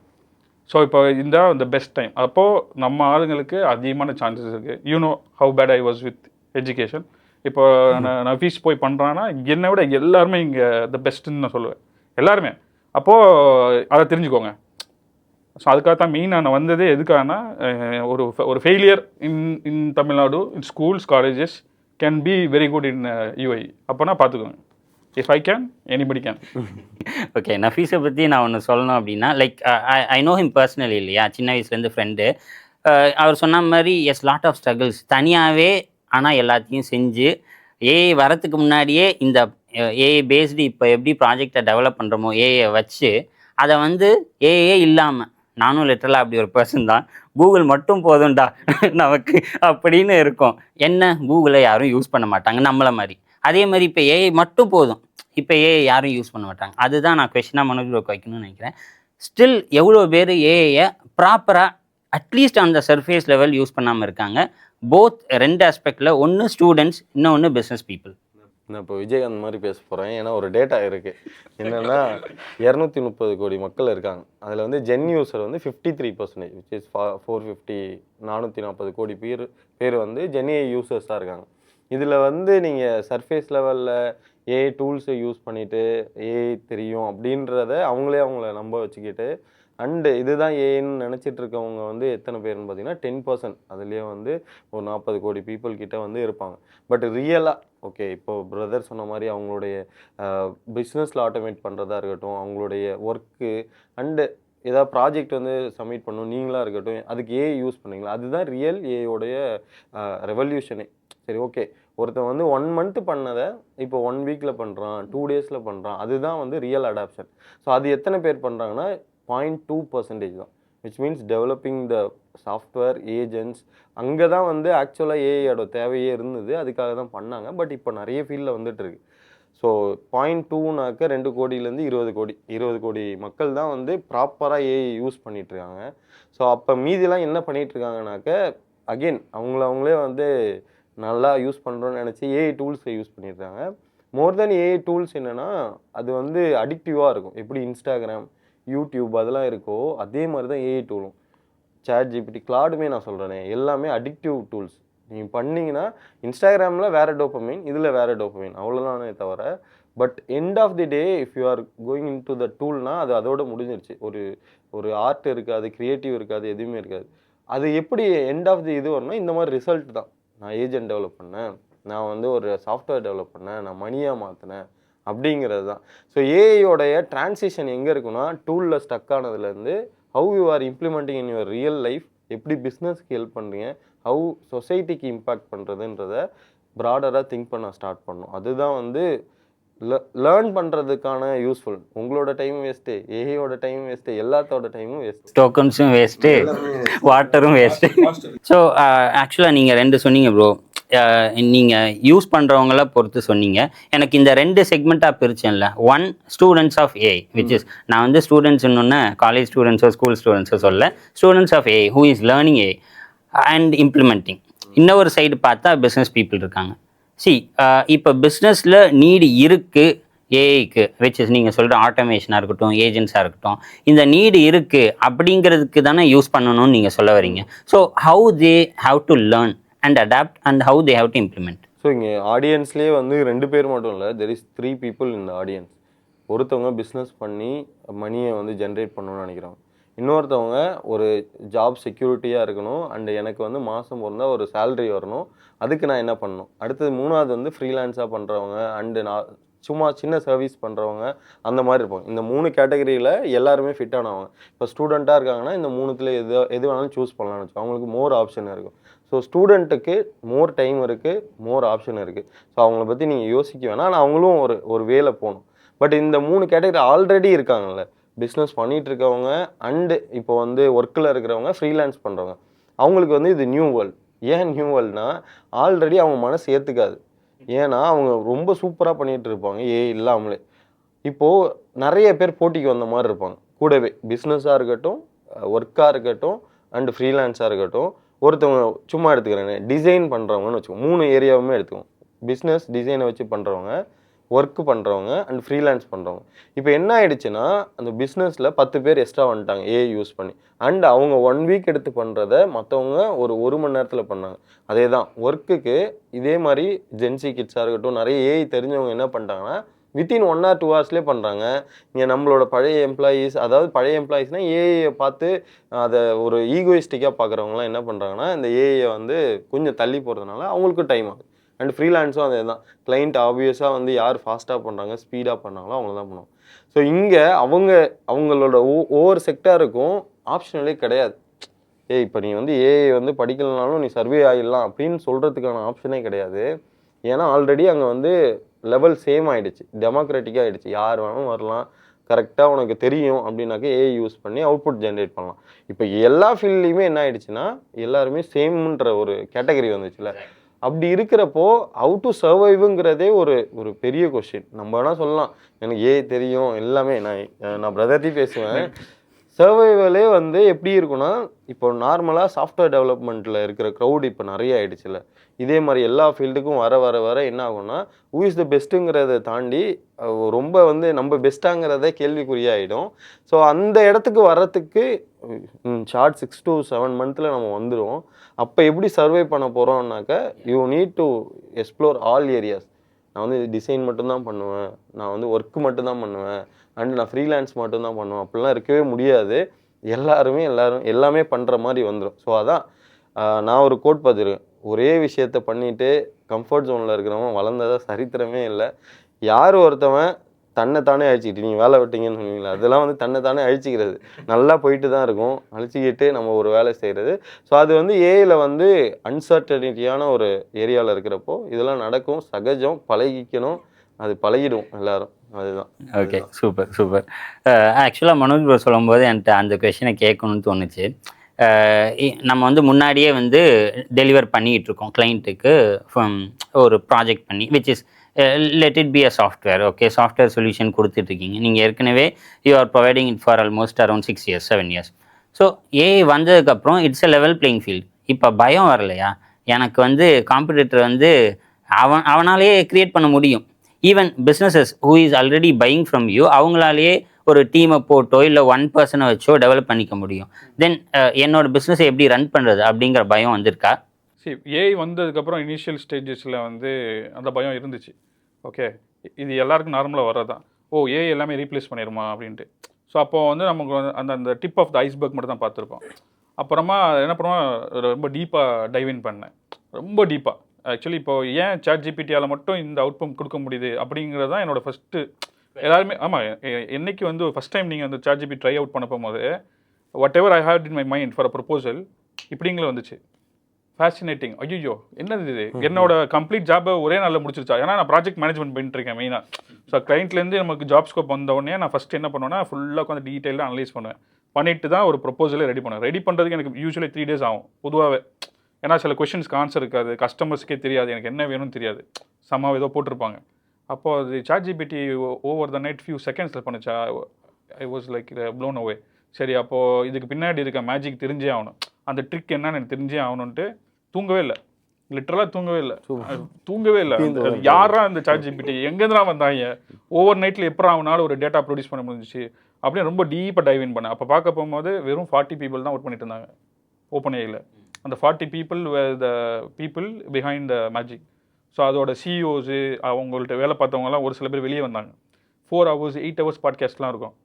So இப்போ இந்த பெஸ்ட் டைம். அப்போது நம்ம ஆளுங்களுக்கு அதிகமான சான்சஸ் இருக்குது. You know how bad I was with education. இப்போ நான் ஃபீஸ் போய் பண்ணுறான்னா என்னை விட எல்லாருமே இங்கே த பெஸ்ட்டுன்னு நான் சொல்லுவேன், எல்லாருமே. அப்போது அதை தெரிஞ்சுக்கோங்க. ஸோ அதுக்காக தான் மெயினாக நான் வந்ததே எதுக்காகனா, ஒரு failure in Tamil Nadu in schools colleges can be very good in UAE. அப்போனா பார்த்துக்கோங்க, if I can anybody can. Okay, நஃபீஸை பற்றி நான் ஒன்று சொல்லணும் அப்படின்னா, like I know him personally இல்லையா, சின்ன வயசுலேருந்து ஃப்ரெண்டு. அவர் சொன்ன மாதிரி எஸ் லாட் ஆஃப் ஸ்ட்ரகிள்ஸ் தனியாகவே, ஆனால் எல்லாத்தையும் செஞ்சு ஏஐ வரத்துக்கு முன்னாடியே இந்த ஏஐ பேஸ்டு இப்போ எப்படி ப்ராஜெக்டை டெவலப் பண்ணுறோமோ ஏஐயை வச்சு அதை வந்து ஏஐயே இல்லாமல், நானும் லிட்டரலாக அப்படி ஒரு பர்சன் தான், கூகுள் மட்டும் போதும்டா நமக்கு அப்படின்னு இருக்கும். என்ன கூகுளை யாரும் யூஸ் பண்ண மாட்டாங்க நம்மளை மாதிரி. அதே மாதிரி இப்போ ஏஐ மட்டும் போதும், இப்போ ஏஐ யாரும் யூஸ் பண்ண மாட்டாங்க. அதுதான் நான் கொஸ்டினாக மனோஜ்க்கு வைக்கணும்னு நினைக்கிறேன். ஸ்டில் எவ்வளோ பேர் ஏஐயை ப்ராப்பராக அட்லீஸ்ட் அந்த சர்ஃபேஸ் லெவல் யூஸ் பண்ணாமல் இருக்காங்க. போத் ரெண்டு ஆஸ்பெக்டில், ஒன்று ஸ்டூடெண்ட்ஸ், இன்னொன்று பிஸ்னஸ் பீப்புள். நான் இப்போ விஜயகாந்த் மாதிரி பேச போகிறேன். ஏன்னா ஒரு டேட்டா இருக்குது என்னென்னா 230 கோடி மக்கள் இருக்காங்க. அதில் வந்து ஜென் யூசர் வந்து 53%, விச் இஸ் 450, 440 கோடி பேர் வந்து ஜென்ஏ யூசர்ஸாக இருக்காங்க. இதில் வந்து நீங்கள் சர்ஃபேஸ் லெவலில் ஏஐ டூல்ஸை யூஸ் பண்ணிவிட்டு ஏஐ தெரியும் அப்படின்றத அவங்கள நம்ப வச்சுக்கிட்டு அண்டு இதுதான் ஏன்னு நினச்சிட்டு இருக்கவங்க வந்து எத்தனை பேர்னு பார்த்தீங்கன்னா 10%. அதுலேயே வந்து ஒரு 40 கோடி பீப்புள் கிட்ட வந்து இருப்பாங்க. பட் ரியலாக ஓகே, இப்போது பிரதர் சொன்ன மாதிரி அவங்களுடைய பிஸ்னஸில் ஆட்டோமேட் பண்ணுறதா இருக்கட்டும், அவங்களுடைய ஒர்க்கு அண்டு ஏதாவது ப்ராஜெக்ட் வந்து சப்மிட் பண்ணணும் நீங்களாக இருக்கட்டும், அதுக்கு ஏஐ யூஸ் பண்ணுறீங்களா, அதுதான் ரியல் ஏஐயோடைய ரெவல்யூஷனே. சரி ஓகே, ஒருத்தன் வந்து 1 மந்த் பண்ணதை இப்போ 1 வீக்கில் பண்ணுறான், 2 டேஸில் பண்ணுறான், அதுதான் வந்து ரியல் அடாப்ஷன். ஸோ அது எத்தனை பேர் பண்ணுறாங்கன்னா 0.2% தான். Which means developing the software agents, அங்கே தான் வந்து ஆக்சுவலாக ஏஐயோட தேவையே இருந்தது, அதுக்காக தான் பண்ணாங்க. பட் இப்போ நிறைய ஃபீல்டில் வந்துட்டுருக்கு. ஸோ 0.2னாக்க 2 கோடியிலேருந்து 20 கோடி மக்கள் தான் வந்து ப்ராப்பராக ஏஐ யூஸ் பண்ணிகிட்ருக்காங்க. ஸோ அப்போ மீதிலாம் என்ன பண்ணிகிட்ருக்காங்கனாக்க, அகெயின் அவங்களே வந்து நல்லா யூஸ் பண்ணுறோன்னு நினச்சி ஏஐ டூல்ஸை யூஸ் பண்ணியிருக்காங்க. மோர் தென் ஏஐ டூல்ஸ் என்னென்னா, அது வந்து அடிக்டிவாக இருக்கும். எப்படி இன்ஸ்டாகிராம், யூடியூப் அதெல்லாம் இருக்கோ அதே மாதிரி தான் ஏஐ டூலும். சாட் ஜிபிடி, கிளாடுமே நான் சொல்கிறேனே, எல்லாமே அடிக்டிவ் டூல்ஸ். நீங்கள் பண்ணிங்கன்னா இன்ஸ்டாகிராமில் வேறு டோப்பமைன், இதில் வேறு டோப்பமைன், அவ்வளோதானே தவிர. But end of the day if you are going in to the டூல்னால் அது அதோட முடிஞ்சிருச்சு. ஒரு ஆர்ட் இருக்காது, க்ரியேட்டிவ் இருக்காது, எதுவுமே இருக்காது. அது எப்படி எண்ட் ஆஃப் தி இது வரும்னா, இந்த மாதிரி ரிசல்ட் தான். நான் ஏஜென்ட் டெவலப் பண்ணேன், நான் வந்து ஒரு சாஃப்ட்வேர் டெவலப் பண்ணேன், நான் மணியாக மாற்றினேன் அப்படிங்கிறது தான். ஸோ ஏஐயோடைய டிரான்சிஷன் எங்கே இருக்குன்னா, டூலில் ஸ்டக் ஆனதுலேருந்து how you are implementing in your real life, எப்படி பிஸ்னஸ்க்கு ஹெல்ப் பண்ணுறீங்க, ஹவு சொசைட்டிக்கு இம்பேக்ட் பண்ணுறதுன்றத ப்ராடராக திங்க் பண்ண ஸ்டார்ட் பண்ணணும். அதுதான் வந்து லேர்ன் பண்ணுறதுக்கான யூஸ்ஃபுல். உங்களோட டைம் வேஸ்ட்டு, ஏஐயோட டைம் வேஸ்ட்டு, எல்லாத்தோட டைமும் வேஸ்ட்டு, டோக்கன்ஸும் வேஸ்ட்டு, வாட்டரும் வேஸ்ட்டு. ஸோ ஆக்சுவலாக நீங்கள் 2 சொன்னீங்க ப்ரோ. நீங்கள் யூஸ் பண்ணுறவங்கள பொறுத்து சொன்னீங்க. எனக்கு இந்த 2 செக்மெண்ட்டாக பிரிச்சேன்ல. 1 students of AI, which is நான் வந்து ஸ்டூடெண்ட்ஸ்ன்னு காலேஜ் ஸ்டூடெண்ட்ஸோ ஸ்கூல் ஸ்டூடெண்ட்ஸோ சொல்ல, students of AI who is learning AI and implementing. இன்னொரு சைடு பார்த்தா பிஸ்னஸ் பீப்புள் இருக்காங்க. இப்போ பிஸ்னஸில் நீடு இருக்குது ஏஐக்கு, விச் இஸ் நீங்கள் சொல்கிற ஆட்டோமேஷனாக இருக்கட்டும், ஏஜென்ட்ஸாக இருக்கட்டும், இந்த நீடு இருக்குது அப்படிங்கிறதுக்கு தானே யூஸ் பண்ணணும்னு நீங்கள் சொல்ல வரீங்க. So how they have to learn and adapt and how they have to implement. So இங்கே ஆடியன்ஸ்லேயே வந்து 2 பேர் மட்டும் இல்லை, தெர் இஸ் 3 பீப்புள் இந்த ஆடியன்ஸ். ஒருத்தவங்க பிஸ்னஸ் பண்ணி மணியை வந்து ஜென்ரேட் பண்ணணும்னு நினைக்கிறோம். இன்னொருத்தவங்க ஒரு ஜாப் செக்யூரிட்டியாக இருக்கணும் அண்ட் எனக்கு வந்து மாதம் இருந்தால் ஒரு சேலரி வரணும், அதுக்கு நான் என்ன பண்ணணும். அடுத்தது 3வது வந்து ஃப்ரீலான்ஸாக பண்ணுறவங்க அண்டு நான் சும்மா சின்ன சர்வீஸ் பண்ணுறவங்க, அந்த மாதிரி இருப்பாங்க. இந்த 3 கேட்டகரியில் எல்லாருமே ஃபிட் ஆனவங்க. இப்போ ஸ்டூடெண்ட்டாக இருக்காங்கன்னா இந்த 3த்தில் எது வேணாலும் சூஸ் பண்ணலாம்னு வச்சுக்கோங்க. அவங்களுக்கு மோர் ஆப்ஷன் இருக்கும். ஸோ ஸ்டூடெண்ட்டுக்கு மோர் டைம் இருக்குது, மோர் ஆப்ஷன் இருக்குது. ஸோ அவங்கள பற்றி நீங்கள் யோசிக்க வேணாம், ஆனால் அவங்களும் ஒரு வேலை போகணும். பட் இந்த 3 கேட்டகரி ஆல்ரெடி இருக்காங்கல்ல, பிஸ்னஸ் பண்ணிகிட்டு இருக்கவங்க அண்டு இப்போ வந்து ஒர்க்கில் இருக்கிறவங்க, ஃப்ரீலான்ஸ் பண்ணுறவங்க, அவங்களுக்கு வந்து இது நியூ வேர்ல்டு. ஏன் நியூ வேர்ல்டுனா, ஆல்ரெடி அவங்க மனசு ஏற்றுக்காது. ஏன்னா அவங்க ரொம்ப சூப்பராக பண்ணிகிட்டு இருப்பாங்க இல்லாமலே. இப்போது நிறைய பேர் போட்டிக்கு வந்த மாதிரி இருப்பாங்க கூடவே. பிஸ்னஸாக இருக்கட்டும், ஒர்க்காக இருக்கட்டும் அண்டு ஃப்ரீலான்ஸாக இருக்கட்டும். ஒருத்தவங்க சும்மா எடுத்துக்கிறேன்னு டிசைன் பண்ணுறவங்கன்னு வச்சுக்கோங்க, 3 ஏரியாவுமே எடுத்துக்கோங்க. பிஸ்னஸ் டிசைனை வச்சு பண்ணுறவங்க, ஒர்க் பண்ணுறவங்க அண்ட் ஃப்ரீலான்ஸ் பண்ணுறவங்க. இப்போ என்ன ஆயிடுச்சுன்னா அந்த பிஸ்னஸில் 10 பேர் எக்ஸ்ட்ரா வந்துட்டாங்க ஏஐ யூஸ் பண்ணி. அண்ட் அவங்க 1 வீக் எடுத்து பண்ணுறத மற்றவங்க ஒரு மணி நேரத்தில் பண்ணாங்க. அதே தான் ஒர்க்குக்கு இதே மாதிரி ஜென்சி கிட்ஸாக இருக்கட்டும், நிறைய ஏஐ தெரிஞ்சவங்க என்ன பண்ணிட்டாங்கன்னா வித்தின் 1 or 2 ஹவர்ஸ்லேயே பண்ணுறாங்க. இங்கே நம்மளோட பழைய எம்ப்ளாயீஸ், அதாவது பழைய எம்ப்ளாயீஸ்னால் ஏஐயை பார்த்து அதை ஒரு ஈகோயிஸ்டிக்காக பார்க்குறவங்களாம் என்ன பண்ணுறாங்கன்னா இந்த ஏஐயை வந்து கொஞ்சம் தள்ளி போகிறதுனால அவங்களுக்கும் டைம் ஆகுது. அண்ட் ஃப்ரீலான்ஸும் அதே தான். கிளைண்ட் ஆப்வியஸாக வந்து யார் ஃபாஸ்ட்டாக பண்ணுறாங்க, ஸ்பீடாக பண்ணாங்களோ அவங்க தான் பண்ணுவோம். ஸோ இங்கே அவங்களோட ஒவ்வொரு செக்டாருக்கும் ஆப்ஷனலே கிடையாது. இப்போ நீ வந்து ஏஐ வந்து படிக்கலனாலும் நீ சர்வே ஆகிடலாம் அப்படின்னு சொல்கிறதுக்கான ஆப்ஷனே கிடையாது. ஏன்னா ஆல்ரெடி அங்கே வந்து லெவல் சேம் ஆகிடுச்சு, டெமோக்ராட்டிக்காக ஆகிடுச்சு. யார் வேணாலும் வரலாம், கரெக்டாக உனக்கு தெரியும் அப்படின்னாக்க ஏஐ யூஸ் பண்ணி அவுட்புட் ஜென்ரேட் பண்ணலாம். இப்போ எல்லா ஃபீல்ட்லேயுமே என்ன ஆகிடுச்சுன்னா எல்லாருமே சேம்ன்ற ஒரு கேட்டகரி வந்துச்சுல. அப்படி இருக்கிறப்போ ஹவு டு சர்வைவுங்கிறதே ஒரு பெரிய கொஸ்டின். நம்ம வேணால் சொல்லலாம் எனக்கு ஏஐ தெரியும் எல்லாமே, நான் பிரதர்ட்டி பேசுவேன். சர்வைவலே வந்து எப்படி இருக்குன்னா இப்போ நார்மலாக சாஃப்ட்வேர் டெவலப்மெண்ட்டில் இருக்கிற க்ரௌட் இப்போ நிறைய ஆகிடுச்சுல. இதே மாதிரி எல்லா ஃபீல்டுக்கும் வர என்ன ஆகும்னா ஹூ இஸ் த பெஸ்ட்டுங்கிறத தாண்டி ரொம்ப வந்து நம்ம பெஸ்ட்டாங்கிறதே கேள்விக்குறியாகிடும். ஸோ அந்த இடத்துக்கு வர்றதுக்கு ஷார்ட் 6 to 7 மந்த்தில் நம்ம வந்துடுவோம். அப்போ எப்படி சர்வை பண்ண போகிறோம்னாக்க you need to explore all areas. நான் வந்து டிசைன் மட்டும்தான் பண்ணுவேன், நான் வந்து ஒர்க்கு மட்டும்தான் பண்ணுவேன், அண்ட் நான் ஃப்ரீலான்ஸ் மட்டும்தான் பண்ணுவேன் அப்படிலாம் இருக்கவே முடியாது. எல்லாமே பண்ணுற மாதிரி வந்துடும். ஸோ அதான் நான் ஒரு கோட் பார்த்துருக்கேன், ஒரே விஷயத்த பண்ணிவிட்டு கம்ஃபர்ட் ஜோனில் இருக்கிறவன் வளர்ந்ததாக சரித்திரமே இல்லை. யார் ஒருத்தவன் தன்னைத்தானே அழிச்சிக்கிட்டு நீங்கள் வேலை விட்டீங்கன்னு சொன்னீங்களா, அதெல்லாம் வந்து தன்னைத்தானே அழிச்சிக்கிறது நல்லா போயிட்டு தான் இருக்கும். அழிச்சிக்கிட்டு நம்ம ஒரு வேலை செய்கிறது. ஸோ அது வந்து ஏஐயில் வந்து அன்சர்டனிட்டியான ஒரு ஏரியாவில் இருக்கிறப்போ இதெல்லாம் நடக்கும், சகஜம், பழகிக்கணும், அது பழகிடும் எல்லாரும். அதுதான். Okay, super. ஆக்சுவலாக மனோஜ் ப்ரோ சொல்லும்போது என்கிட்ட அந்த கொஷினை கேட்கணும்னு தோணுச்சு. நம்ம வந்து முன்னாடியே வந்து டெலிவர் பண்ணிகிட்டு இருக்கோம் கிளைண்ட்டுக்கு ஒரு ப்ராஜெக்ட் பண்ணி, which is let it be a software. Okay, software solution கொடுத்துட்ருக்கீங்க நீங்கள் ஏற்கனவே. You are providing it for almost around 6 years 7 years. So AI வந்ததுக்கப்புறம் it's a level playing field. இப்போ பயம் வரலையா? எனக்கு வந்து காம்படிட்டர் வந்து அவனாலேயே க்ரியேட் பண்ண முடியும். Even businesses who is already buying from you, அவங்களாலேயே ஒரு டீமை போட்டோ இல்லை 1 person வச்சோ டெவலப் பண்ணிக்க முடியும். தென் என்னோட பிஸ்னஸை எப்படி ரன் பண்ணுறது அப்படிங்கிற பயம் வந்திருக்கா? சரி, ஏஐ வந்ததுக்கப்புறம் இனிஷியல் ஸ்டேஜஸில் வந்து அந்த பயம் இருந்துச்சு. ஓகே, இது எல்லாருக்கும் நார்மலாக வர்றதான். ஏஐ எல்லாமே ரீப்ளேஸ் பண்ணிடுமா அப்படின்ட்டு. ஸோ அப்போ வந்து நமக்கு அந்த டிப் ஆஃப் த ஐஸ்பர்க் மட்டும் தான் பார்த்துருப்போம். அப்புறமா என்ன பண்ணுவோம், ரொம்ப டீப்பாக டைவின் பண்ணேன், ரொம்ப டீப்பாக. ஆக்சுவலி இப்போ ஏன் சாட் ஜிபிடியால் மட்டும் இந்த அவுட்புட் கொடுக்க முடியுது அப்படிங்கிறது தான் என்னோட ஃபஸ்ட்டு. எல்லாருமே ஆமாம், என்னைக்கு வந்து ஃபஸ்ட் டைம் நீங்கள் அந்த சாட் ஜிபிடி ட்ரை அவுட் பண்ண போகும்போது whatever I have in my mind for a proposal இப்படிங்கள வந்துச்சு. ஃபேசினேட்டிங். ஐயோ என்னது இது, என்னோட கம்ப்ளீட் ஜாபை ஒரே நாளில் முடிச்சிருச்சா? ஏன்னா நான் ப்ராஜெக்ட் மேனேஜ்மெண்ட் பண்ணிட்டுருக்கேன் மெயினாக. ஸோ கிளைண்ட்லேருந்து நமக்கு ஜாப் ஸ்கோப் வந்தோடனே நான் ஃபஸ்ட்டு என்ன பண்ணுவேன்னா ஃபுல்லாக உட்காந்து டீட்டெயிலாக அனலைஸ் பண்ணுவேன். பண்ணிட்டு தான் ஒரு ப்ரொபோசலே ரெடி பண்ணுவேன். ரெடி பண்ணுறதுக்கு எனக்கு யூஸ்வலி 3 days ஆகும் பொதுவாகவே. ஏன்னா சில கொஷின்ஸ்க்கு ஆன்சர் இருக்காது, கஸ்டமர்ஸ்க்கே தெரியாது எனக்கு என்ன வேணும்னு தெரியாது, சம்மாவ் ஏதோ போட்டிருப்பாங்க. அப்போது அது chat GPT over the night few செகண்ட்ஸில் பண்ணுச்சா. I was like blown away. சரி, அப்போது இதுக்கு பின்னாடி இருக்க மேஜிக் தெரிஞ்சே ஆகணும், அந்த ட்ரிக் என்னன்னு எனக்கு தெரிஞ்சே ஆகணுன்ட்டு தூங்கவே இல்லை. லிட்டரலாக தூங்கவே இல்லை. யாரா இந்த சாட் ஜிபிடி எங்கேருந்துனா வந்தாங்க, ஓவர் நைட்டில் எப்போ அவனால ஒரு டேட்டா ப்ரொடியூஸ் பண்ண முடிஞ்சிச்சு அப்படின்னு ரொம்ப டீப்பாக டைவ் இன் பண்ணேன். அப்போ பார்க்க போகும்போது வெறும் 40 people தான் ஒர்க் பண்ணிட்டு இருந்தாங்க ஓப்பன் ஏஐயில். அந்த 40 people were the people behind the magic. So அதோட சிஇஓஸு அவங்கள்ட்ட வேலை பார்த்தவங்கலாம் ஒரு சில பேர் வெளியே வந்தாங்க. 4 hours 8 hours பாட்காஸ்ட்லாம் இருக்கும்.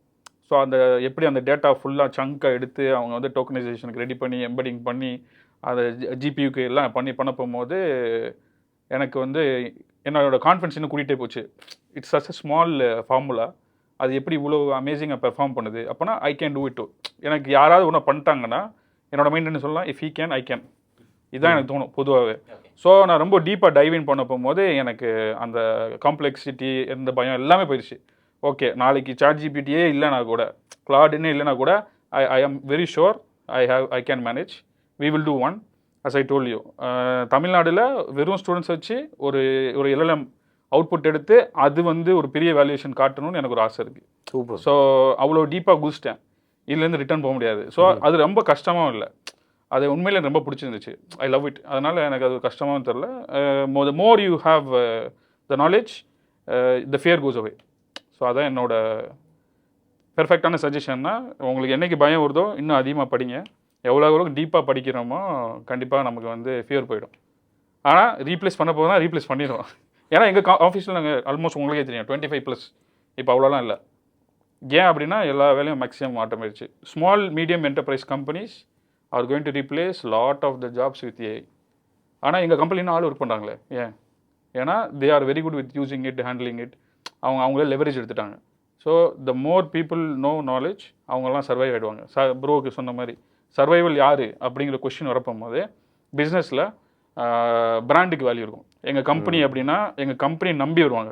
ஸோ அந்த எப்படி அந்த டேட்டா ஃபுல்லாக சங்காக எடுத்து அவங்க வந்து டோக்கனைசேஷனுக்கு ரெடி பண்ணி எம்பெடிங் பண்ணி அதை ஜிபியூக்கு எல்லாம் பண்ண போகும்போது எனக்கு வந்து என்னோட கான்ஃபிடன்ஸ் இன்னும் கூட்டிகிட்டே போச்சு. It's such a small formula, அது எப்படி இவ்வளோ அமேசிங்காக பெர்ஃபார்ம் பண்ணுது. அப்போனா I can do it too. எனக்கு யாராவது ஒன்று பண்ணிட்டாங்கன்னா என்னோட மைண்ட் என்ன சொல்லலாம், if he can I can. இதுதான் எனக்கு தோணும் பொதுவாகவே. ஸோ நான் ரொம்ப டீப்பாக டைவின் பண்ண போகும்போது எனக்கு அந்த காம்ப்ளெக்சிட்டி எந்த பயம் எல்லாமே போயிடுச்சு. ஓகே, நாளைக்கு சாட் ஜிபிடியே இல்லைனா கூட, கிளாடுன்னே இல்லைனா கூட I am very sure I can manage. We will do one as I told you. தமிழ்நாட்டில் வெறும் ஸ்டூடெண்ட்ஸ் வச்சு ஒரு எல்எல்எம் அவுட்புட் எடுத்து அது வந்து ஒரு பெரிய வேல்யூஷன் காட்டணும்னு எனக்கு ஒரு ஆசை இருக்குது. சூப்பர். ஸோ அவ்வளோ டீப்பாக குதிச்சிட்டேன், இதுலேருந்து ரிட்டர்ன் போக முடியாது. ஸோ அது ரொம்ப கஷ்டமாகவும் இல்லை, அது உண்மையிலே ரொம்ப பிடிச்சிருந்துச்சு. I love it. அதனால் எனக்கு அது கஷ்டமாகவும் தெரில. More you have the knowledge, the fear goes away. So அதான் என்னோட பெர்ஃபெக்டான சஜஷன்னா, உங்களுக்கு என்றைக்கு பயம் வருதோ இன்னும் அதிகமாக படிங்க. எவ்வளோ டீப்பாக படிக்கிறோமோ கண்டிப்பாக நமக்கு வந்து ஃபியர் போயிடும். ஆனால் ரீப்ளேஸ் பண்ண போதுனா ரீப்ளேஸ் பண்ணிடுவோம். ஏன்னா எங்கள் ஆஃபீஸில் நாங்கள் ஆல்மோஸ்ட் உங்களுக்கே தெரியும் 25+. இப்போ அவ்வளோலாம் இல்லை. ஏன் அப்படின்னா எல்லா வேலையும் மேக்ஸிமம் ஆட்டோமேட்டிச்சு. Small medium enterprise companies are going to replace lot of the jobs with AI. ஆனால் எங்கள் கம்பெனின்னு ஆள் ஒர்க் பண்ணுறாங்களே, ஏன்னா they are very good with using it, handling it. அவங்களே லெவரேஜ் எடுத்துட்டாங்க. So the more people know knowledge, அவங்கெல்லாம் survive ஆகிடுவாங்க. ப்ரோக்கு சொன்ன மாதிரி சர்வைவல் யார் அப்படிங்கிற கொஸ்டின் வரப்போகும்போது பிஸ்னஸில் பிராண்டுக்கு வேல்யூ இருக்கும். எங்கள் கம்பெனி அப்படின்னா எங்கள் கம்பெனி நம்பி வருவாங்க.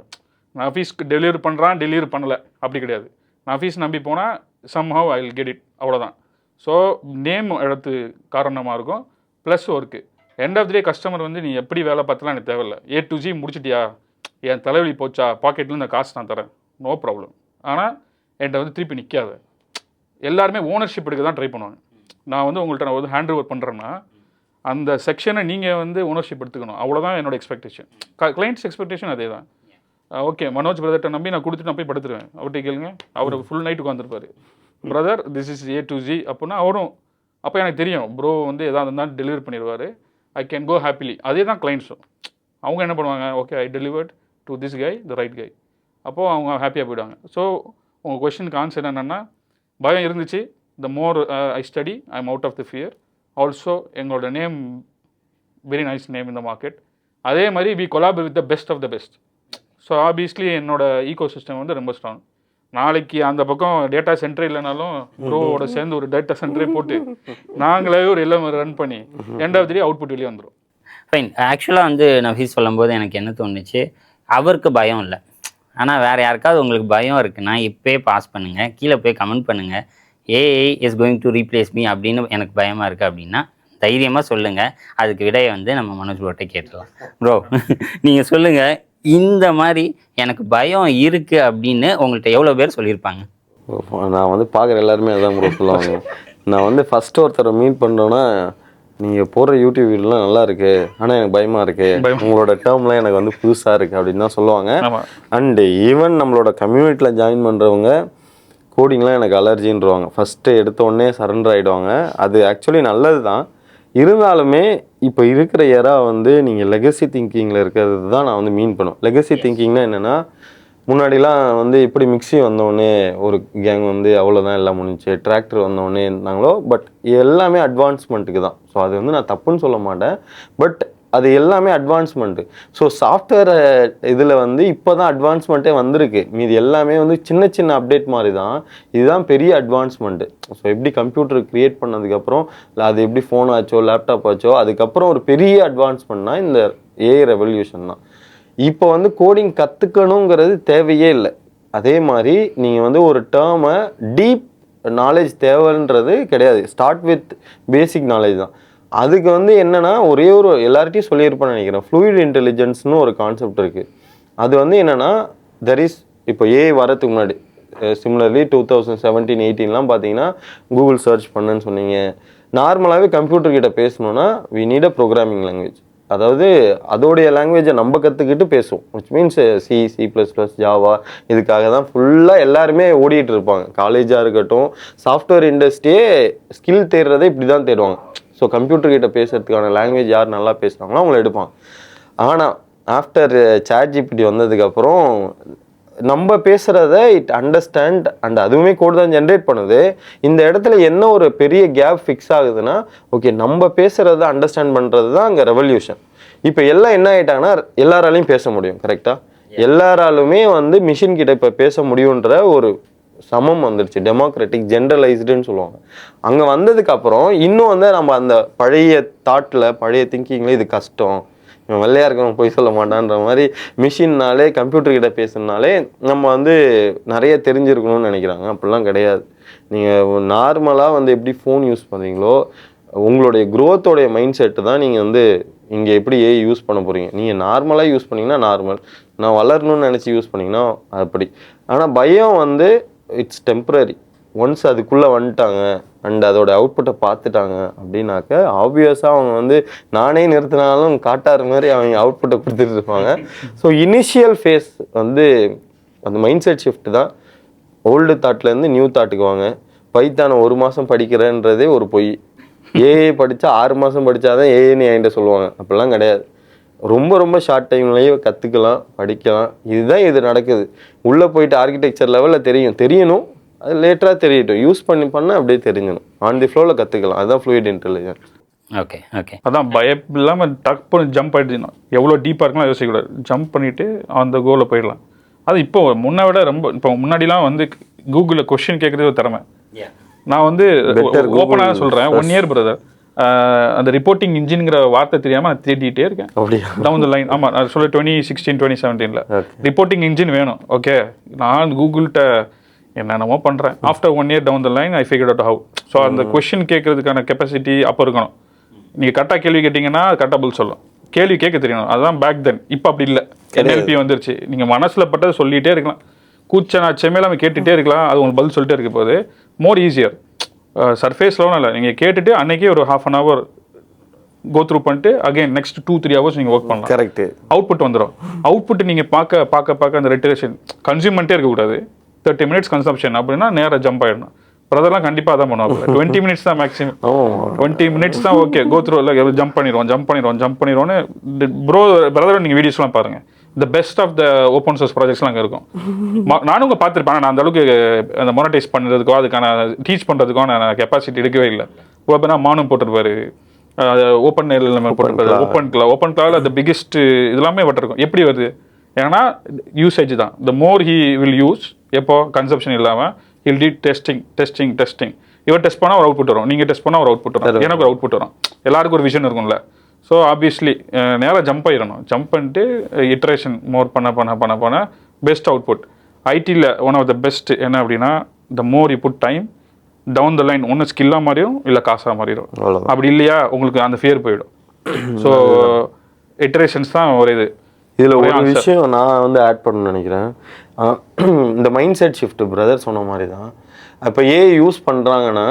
நான் ஆஃபீஸ்க்கு டெலிவரி பண்ணுறான், டெலிவரி பண்ணலை அப்படி கிடையாது. நான் ஆஃபீஸ் நம்பி போனால் somehow I will get it, அவ்வளோதான். ஸோ நேம் எடுத்து காரணமாக இருக்கும். Plus work. End of the day customer வந்து நீ எப்படி வேலை பார்த்தலாம் எனக்கு தேவையில்லை. A to G முடிச்சிட்டியா, என் தலைவலி போச்சா, பாக்கெட்டில் இந்த காசு நான் தரேன், நோ ப்ராப்ளம். ஆனால் என்கிட்ட வந்து திருப்பி நிற்காது. எல்லாருமே ஓனர்ஷிப் எடுக்க தான் ட்ரை பண்ணுவாங்க. நான் வந்து உங்கள்கிட்ட நான் வந்து ஹேண்ட் ஓவர் பண்ணுறேன்னா அந்த செக்ஷனை நீங்கள் வந்து ஓனர்ஷிப் எடுத்துக்கணும். அவ்வளோதான் என்னோட எக்ஸ்பெக்டேஷன். கிளைண்ட்ஸ் எக்ஸ்பெக்டேஷன் அதே தான். ஓகே, மனோஜ் பிரதர்கிட்ட நம்பி நான் கொடுத்துட்டு நான் போய் படுத்துருவேன். அவர்கிட்ட கேளுங்க, அவர் ஃபுல் நைட் உட்காந்துருப்பார். Brother this is A to G அப்படின்னா அவரும் அப்போ எனக்கு தெரியும் ப்ரோ வந்து எதாவது இருந்தாலும் டெலிவரி பண்ணிடுவார். I can go happily. அதே தான் கிளைண்ட்ஸும். அவங்க என்ன பண்ணுவாங்க, okay I delivered to this guy, the right guy. அப்போது அவங்க ஹாப்பியாக போயிடுவாங்க. ஸோ உங்கள் கொஸ்டினுக்கு ஆன்சர் என்னென்னா, பயம் இருந்துச்சு. The more I study I am out of the fear. Also எங்களோட name very nice name in the market. அதே மாதிரி we collaborate with the best of the best. So obviously என்னோட ஈகோ சிஸ்டம் வந்து ரொம்ப strong. நாளைக்கு அந்த பக்கம் data centre இல்லைனாலும் ப்ரோவோட சேர்ந்து ஒரு டேட்டா சென்டரே போட்டு நாங்களே ஒரு எல்லாம் ரன் பண்ணி end of the day output வெளியே வந்துடும். ஃபைன். ஆக்சுவலாக வந்து நஃபீஸ் சொல்லும்போது எனக்கு என்ன தோணுச்சு, அவருக்கு பயம் இல்லை, ஆனால் வேறு யாருக்காவது உங்களுக்கு பயம் இருக்குன்னா இப்போயே பாஸ் பண்ணுங்கள், கீழே போய் கமெண்ட் பண்ணுங்கள். AI is going to replace me அப்படின்னு எனக்கு பயமாக இருக்குது அப்படின்னா தைரியமாக சொல்லுங்கள். அதுக்கு விடையை வந்து நம்ம மனோஜ் ப்ரோட்டை கேட்டுடலாம். ப்ரோ நீங்கள் சொல்லுங்கள், இந்த மாதிரி எனக்கு பயம் இருக்குது அப்படின்னு உங்கள்கிட்ட எவ்வளோ பேர் சொல்லியிருப்பாங்க? நான் வந்து பார்க்குற எல்லாருமே அதான் ப்ரோ சொல்லுவாங்க. நான் வந்து ஃபஸ்ட்டு ஒருத்தரை மீட் பண்ணுறோன்னா, நீங்கள் போடுற யூடியூப் வீடியோலாம் நல்லா இருக்கு, ஆனால் எனக்கு பயமாக இருக்குது, உங்களோட டேர்ம்லாம் எனக்கு வந்து புதுசாக இருக்குது அப்படின்னு தான் சொல்லுவாங்க. அண்டு ஈவன் நம்மளோட கம்யூனிட்டியில் ஜாயின் பண்ணுறவங்க கோடிங்லாம் எனக்கு அலர்ஜின்றவாங்க. ஃபஸ்ட்டு எடுத்தோடனே சரண்டர் ஆகிடுவாங்க. அது ஆக்சுவலி நல்லது தான். இருந்தாலுமே இப்போ இருக்கிற எரா வந்து நீங்கள் லெகசி திங்கிங்கில் இருக்கிறது தான் நான் வந்து மீன் பண்ணுவேன். லெகசி திங்கிங்னா என்னென்னா, முன்னாடிலாம் வந்து இப்படி மிக்ஸி வந்தோடனே ஒரு கேங் வந்து அவ்வளோதான் எல்லாம் முடிஞ்சிச்சு, டிராக்டர் வந்தோடனே இருந்தாங்களோ, பட் எல்லாமே அட்வான்ஸ்மெண்ட்டுக்கு தான். ஸோ அது வந்து நான் தப்புன்னு சொல்ல மாட்டேன், பட் அது எல்லாமே அட்வான்ஸ்மெண்ட்டு. ஸோ சாஃப்ட்வேர் இதில் வந்து இப்போ தான் அட்வான்ஸ்மெண்ட்டே வந்திருக்கு. மீது எல்லாமே வந்து சின்ன சின்ன அப்டேட் மாதிரி தான். இதுதான் பெரிய அட்வான்ஸ்மெண்ட்டு. ஸோ எப்படி கம்ப்யூட்டர் க்ரியேட் பண்ணதுக்கப்புறம் இல்லை அது எப்படி ஃபோன் ஆச்சோ லேப்டாப் ஆச்சோ அதுக்கப்புறம் ஒரு பெரிய அட்வான்ஸ்மெண்ட்னா இந்த ஏஐ ரெவல்யூஷன் தான். இப்போ வந்து கோடிங் கற்றுக்கணுங்கிறது தேவையே இல்லை. அதே மாதிரி நீங்கள் வந்து ஒரு டேர்மை டீப் நாலேஜ் தேவைன்றது கிடையாது. ஸ்டார்ட் வித் பேசிக் நாலேஜ் தான். அதுக்கு வந்து என்னென்னா, ஒரே ஒரு எல்லார்ட்டையும் சொல்லியிருப்பேன்னு நினைக்கிறேன், ஃப்ளூயிட் இன்டெலிஜென்ஸ்னு ஒரு கான்செப்ட் இருக்குது. அது வந்து என்னென்னா, தெர் இஸ் இப்போ ஏஐ வரதுக்கு முன்னாடி சிமிலர்லி 2017-18 பார்த்தீங்கன்னா கூகுள் சர்ச் பண்ணுன்னு சொன்னீங்க. நார்மலாகவே கம்ப்யூட்டர்கிட்ட பேசணுன்னா we need a programming language. அதாவது அதோடைய லாங்குவேஜை நம்ம கற்றுக்கிட்டு பேசுவோம். விச் மீன்ஸ் C++, ஜாவா, இதுக்காக தான் ஃபுல்லாக எல்லாருமே ஓடிட்டு இருப்பாங்க. காலேஜாக இருக்கட்டும், சாஃப்ட்வேர் இண்டஸ்ட்ரியே ஸ்கில் தேடுறதை இப்படி தான் தேடுவாங்க. ஸோ கம்ப்யூட்டர்கிட்ட பேசுகிறதுக்கான லாங்குவேஜ் யார் நல்லா பேசுகிறாங்களோ அவங்கள எடுப்பாங்க. ஆனால் ஆஃப்டர் ChatGPT வந்ததுக்கப்புறம் நம்ம பேசுகிறத இட் அண்டர்ஸ்டாண்ட் அண்ட் அதுவுமே கோட் தான் ஜென்ரேட் பண்ணுது. இந்த இடத்துல என்ன ஒரு பெரிய கேப் ஃபிக்ஸ் ஆகுதுன்னா, ஓகே நம்ம பேசுகிறத அண்டர்ஸ்டாண்ட் பண்ணுறது தான் அங்கே ரெவல்யூஷன். இப்போ எல்லாம் என்ன ஆகிட்டாங்கன்னா, எல்லாராலையும் பேச முடியும். கரெக்டாக எல்லாராலுமே வந்து மிஷின் கிட்ட இப்போ பேச முடியுன்ற ஒரு சமம் வந்துடுச்சு. டெமோக்ராட்டிக் ஜென்ரலைஸ்டுன்னு சொல்லுவாங்க. அங்கே வந்ததுக்கப்புறம் இன்னும் வந்து நம்ம அந்த பழைய தாட்டில் பழைய திங்கிங்கில் இது கஷ்டம், இவன் வெள்ளையாக இருக்கவங்க போய் சொல்ல மாட்டான்ற மாதிரி மிஷின்னாலே கம்ப்யூட்டர்கிட்ட பேசுனாலே நம்ம வந்து நிறைய தெரிஞ்சிருக்கணும்னு நினைக்கிறாங்க. அப்படிலாம் கிடையாது. நீங்கள் நார்மலாக வந்து எப்படி ஃபோன் யூஸ் பண்ணுறீங்களோ உங்களுடைய க்ரோத்தோடைய மைண்ட் செட்டு தான் நீங்கள் வந்து இங்கே எப்படி யூஸ் பண்ண போகிறீங்க. நீங்கள் நார்மலாக யூஸ் பண்ணிங்கன்னா நார்மல், நான் வளரணும்னு நினச்சி யூஸ் பண்ணிங்கன்னா அப்படி. ஆனால் பயம் வந்து இட்ஸ் டெம்ப்ரரி. ஒன்ஸ் அதுக்குள்ளே வந்துட்டாங்க அண்ட் அதோட அவுட்புட்டை பார்த்துட்டாங்க அப்படின்னாக்க ஆப்வியஸாக அவங்க வந்து நானே நிறுத்தினாலும் காட்டாறு மாதிரி அவங்க அவுட்புட்டை கொடுத்துட்டு இருப்பாங்க. ஸோ இனிஷியல் ஃபேஸ் வந்து அந்த மைண்ட் செட் ஷிஃப்ட் தான். ஓல்டு தாட்லேருந்து நியூ தாட்டுக்கு வாங்க. பைத்தானை 1 மாதம் படிக்கிறேன்றதே ஒரு பொய். ஏஏ படித்தா 6 மாதம் படித்தாதான் ஏஏன்னு என்கிட்ட சொல்லுவாங்க. அப்படிலாம் கிடையாது. ரொம்ப ரொம்ப ஷார்ட் டைம்லேயே கற்றுக்கலாம், படிக்கலாம். இதுதான் இது நடக்குது. உள்ளே போயிட்டு ஆர்கிடெக்சர் லெவலில் தெரியணும். அது லேட்டராக தெரியட்டும். யூஸ் பண்ண அப்படியே தெரிஞ்சிடும். ஆன் தி ஃப்ளோவில் கற்றுக்கலாம். அதுதான் ஃப்ளூயிட் இன்டெலிஜென்ஸ். Okay okay. அதான் பயம் இல்லாமல் டக் பண்ணி ஜம்ப் ஆகிடுச்சுன்னா எவ்வளோ டீப்பாக இருக்கலாம் யோசிக்கக்கூடாது. ஜம்ப் பண்ணிவிட்டு அந்த கோலில் போயிடலாம். அது இப்போ முன்ன விட ரொம்ப இப்போ முன்னாடிலாம் வந்து கூகுளில் கொஸ்டின் கேட்குறது ஒரு திறமை. நான் வந்து ஓப்பனாக சொல்கிறேன், 1 இயர் பிரதர் அந்த ரிப்போர்ட்டிங் இன்ஜின்ங்கிற வார்த்தை தெரியாமல் நான் தேடிட்டே இருக்கேன். Down the line. ஆமாம், நான் சொல்ல 2016 2017 ரிப்போர்ட்டிங் இன்ஜின் வேணும். ஓகே, நான் கூகுள்கிட்ட என்னென்னமோ பண்ணுறேன். After 1 year down the line I figured out how. So அந்த கொஸ்டின் கேட்கறதுக்கான கெப்பாசிட்டி அப்போ இருக்கணும். நீங்கள் கரெக்டாக கேள்வி கேட்டிங்கன்னா கரெக்டாக பதில் சொல்லும். கேள்வி கேட்க தெரியணும். அதுதான் பேக் தென். இப்போ அப்படி இல்லை. NLP வந்துருச்சு. நீங்கள் மனசில் பட்டதை சொல்லிகிட்டே இருக்கலாம். கூச்ச நாச்சமே இல்லாமல் கேட்டுகிட்டே இருக்கலாம். அது உங்களுக்கு பதில் சொல்லிட்டே இருக்க போது மோர் ஈஸியர். சர்ஃபேஸ்லாம் இல்லை. நீங்கள் கேட்டுட்டு அன்றைக்கே ஒரு 1/2 an hour கோ த்ரூ பண்ணிட்டு அகைன் நெக்ஸ்ட் 2-3 hours நீங்கள் ஒர்க் பண்ணலாம். கரெக்ட். அவுட்புட் வந்துடும். அவுட்புட் நீங்கள் பார்க்க அந்த ரெட்டரேஷன் கன்சியூம் பண்ணிட்டே இருக்கக்கூடாது. 30 minutes கன்சம்ஷன் அப்படின்னா நேராக ஜம்ப் ஆகிடணும். பிரதர்லாம் கண்டிப்பாக தான் பண்ணுவாங்க. 20 minutes தான் மேக்ஸிமம். 20 minutes தான் ஓகே. கோ த்ரூ இல்லை ஜம்ப் பண்ணிடுவோன்னு பிரதர் நீங்கள் வீடியோஸ்லாம் பாருங்கள். The best of the open source ப்ராஜெக்ட்ஸ்லாம் அங்கே இருக்கும். நானும் உங்கள் பார்த்துருப்பேன். நான் அந்த அளவுக்கு அந்த மொனடைஸ் பண்ணுறதுக்கோ அதுக்கான டீச் பண்ணுறதுக்கோ நான் கெப்பாசிட்டி எடுக்கவே இல்லை. ஓப்பனா மானும் போட்டிருப்பாரு, ஓப்பன் எல்லாமே போட்டிருப்பாரு. ஓப்பன் கிளாவில் அந்த பிக்கெஸ்ட் இதெல்லாமே இருக்கும். எப்படி வருது? ஏன்னா யூசேஜ் தான். த மோர் ஹி வில் யூஸ், எப்போ கன்சப்ஷன் இல்லாமல் ஹில் டி டெஸ்டிங். இவர் டெஸ்ட் பண்ணால் ஒரு அவுட்புட் வரும், நீங்கள் டெஸ்ட் பண்ணால் ஒரு அவுட்புட் வரும், எனக்கு ஒரு அவுட்புட் வரும். எல்லாருக்கும் ஒரு விஷன் இருக்கும்ல. ஸோ ஆப்வியஸ்லி நேராக ஜம்ப் ஆகிடணும். ஜம்ப் பண்ணிட்டு இட்ரேஷன் மோர் பண்ண பெஸ்ட் அவுட்புட். ஐடியில் ஒன் ஆஃப் த பெஸ்ட் என்ன அப்படின்னா, the more you put time down the line ஒன்று ஸ்கில்லாக மாறிடும், இல்லை காசாக மாறிடும். அப்படி இல்லையா உங்களுக்கு அந்த ஃபியர் போயிடும். ஸோ இட்ரேஷன்ஸ் தான் ஒரு இது. இதில் ஒரு விஷயம் நான் வந்து ஆட் பண்ணணும்னு நினைக்கிறேன். இந்த மைண்ட் செட் ஷிஃப்ட் பிரதர் சொன்ன மாதிரி தான். இப்போ ஏஐ யூஸ் பண்ணுறாங்கன்னா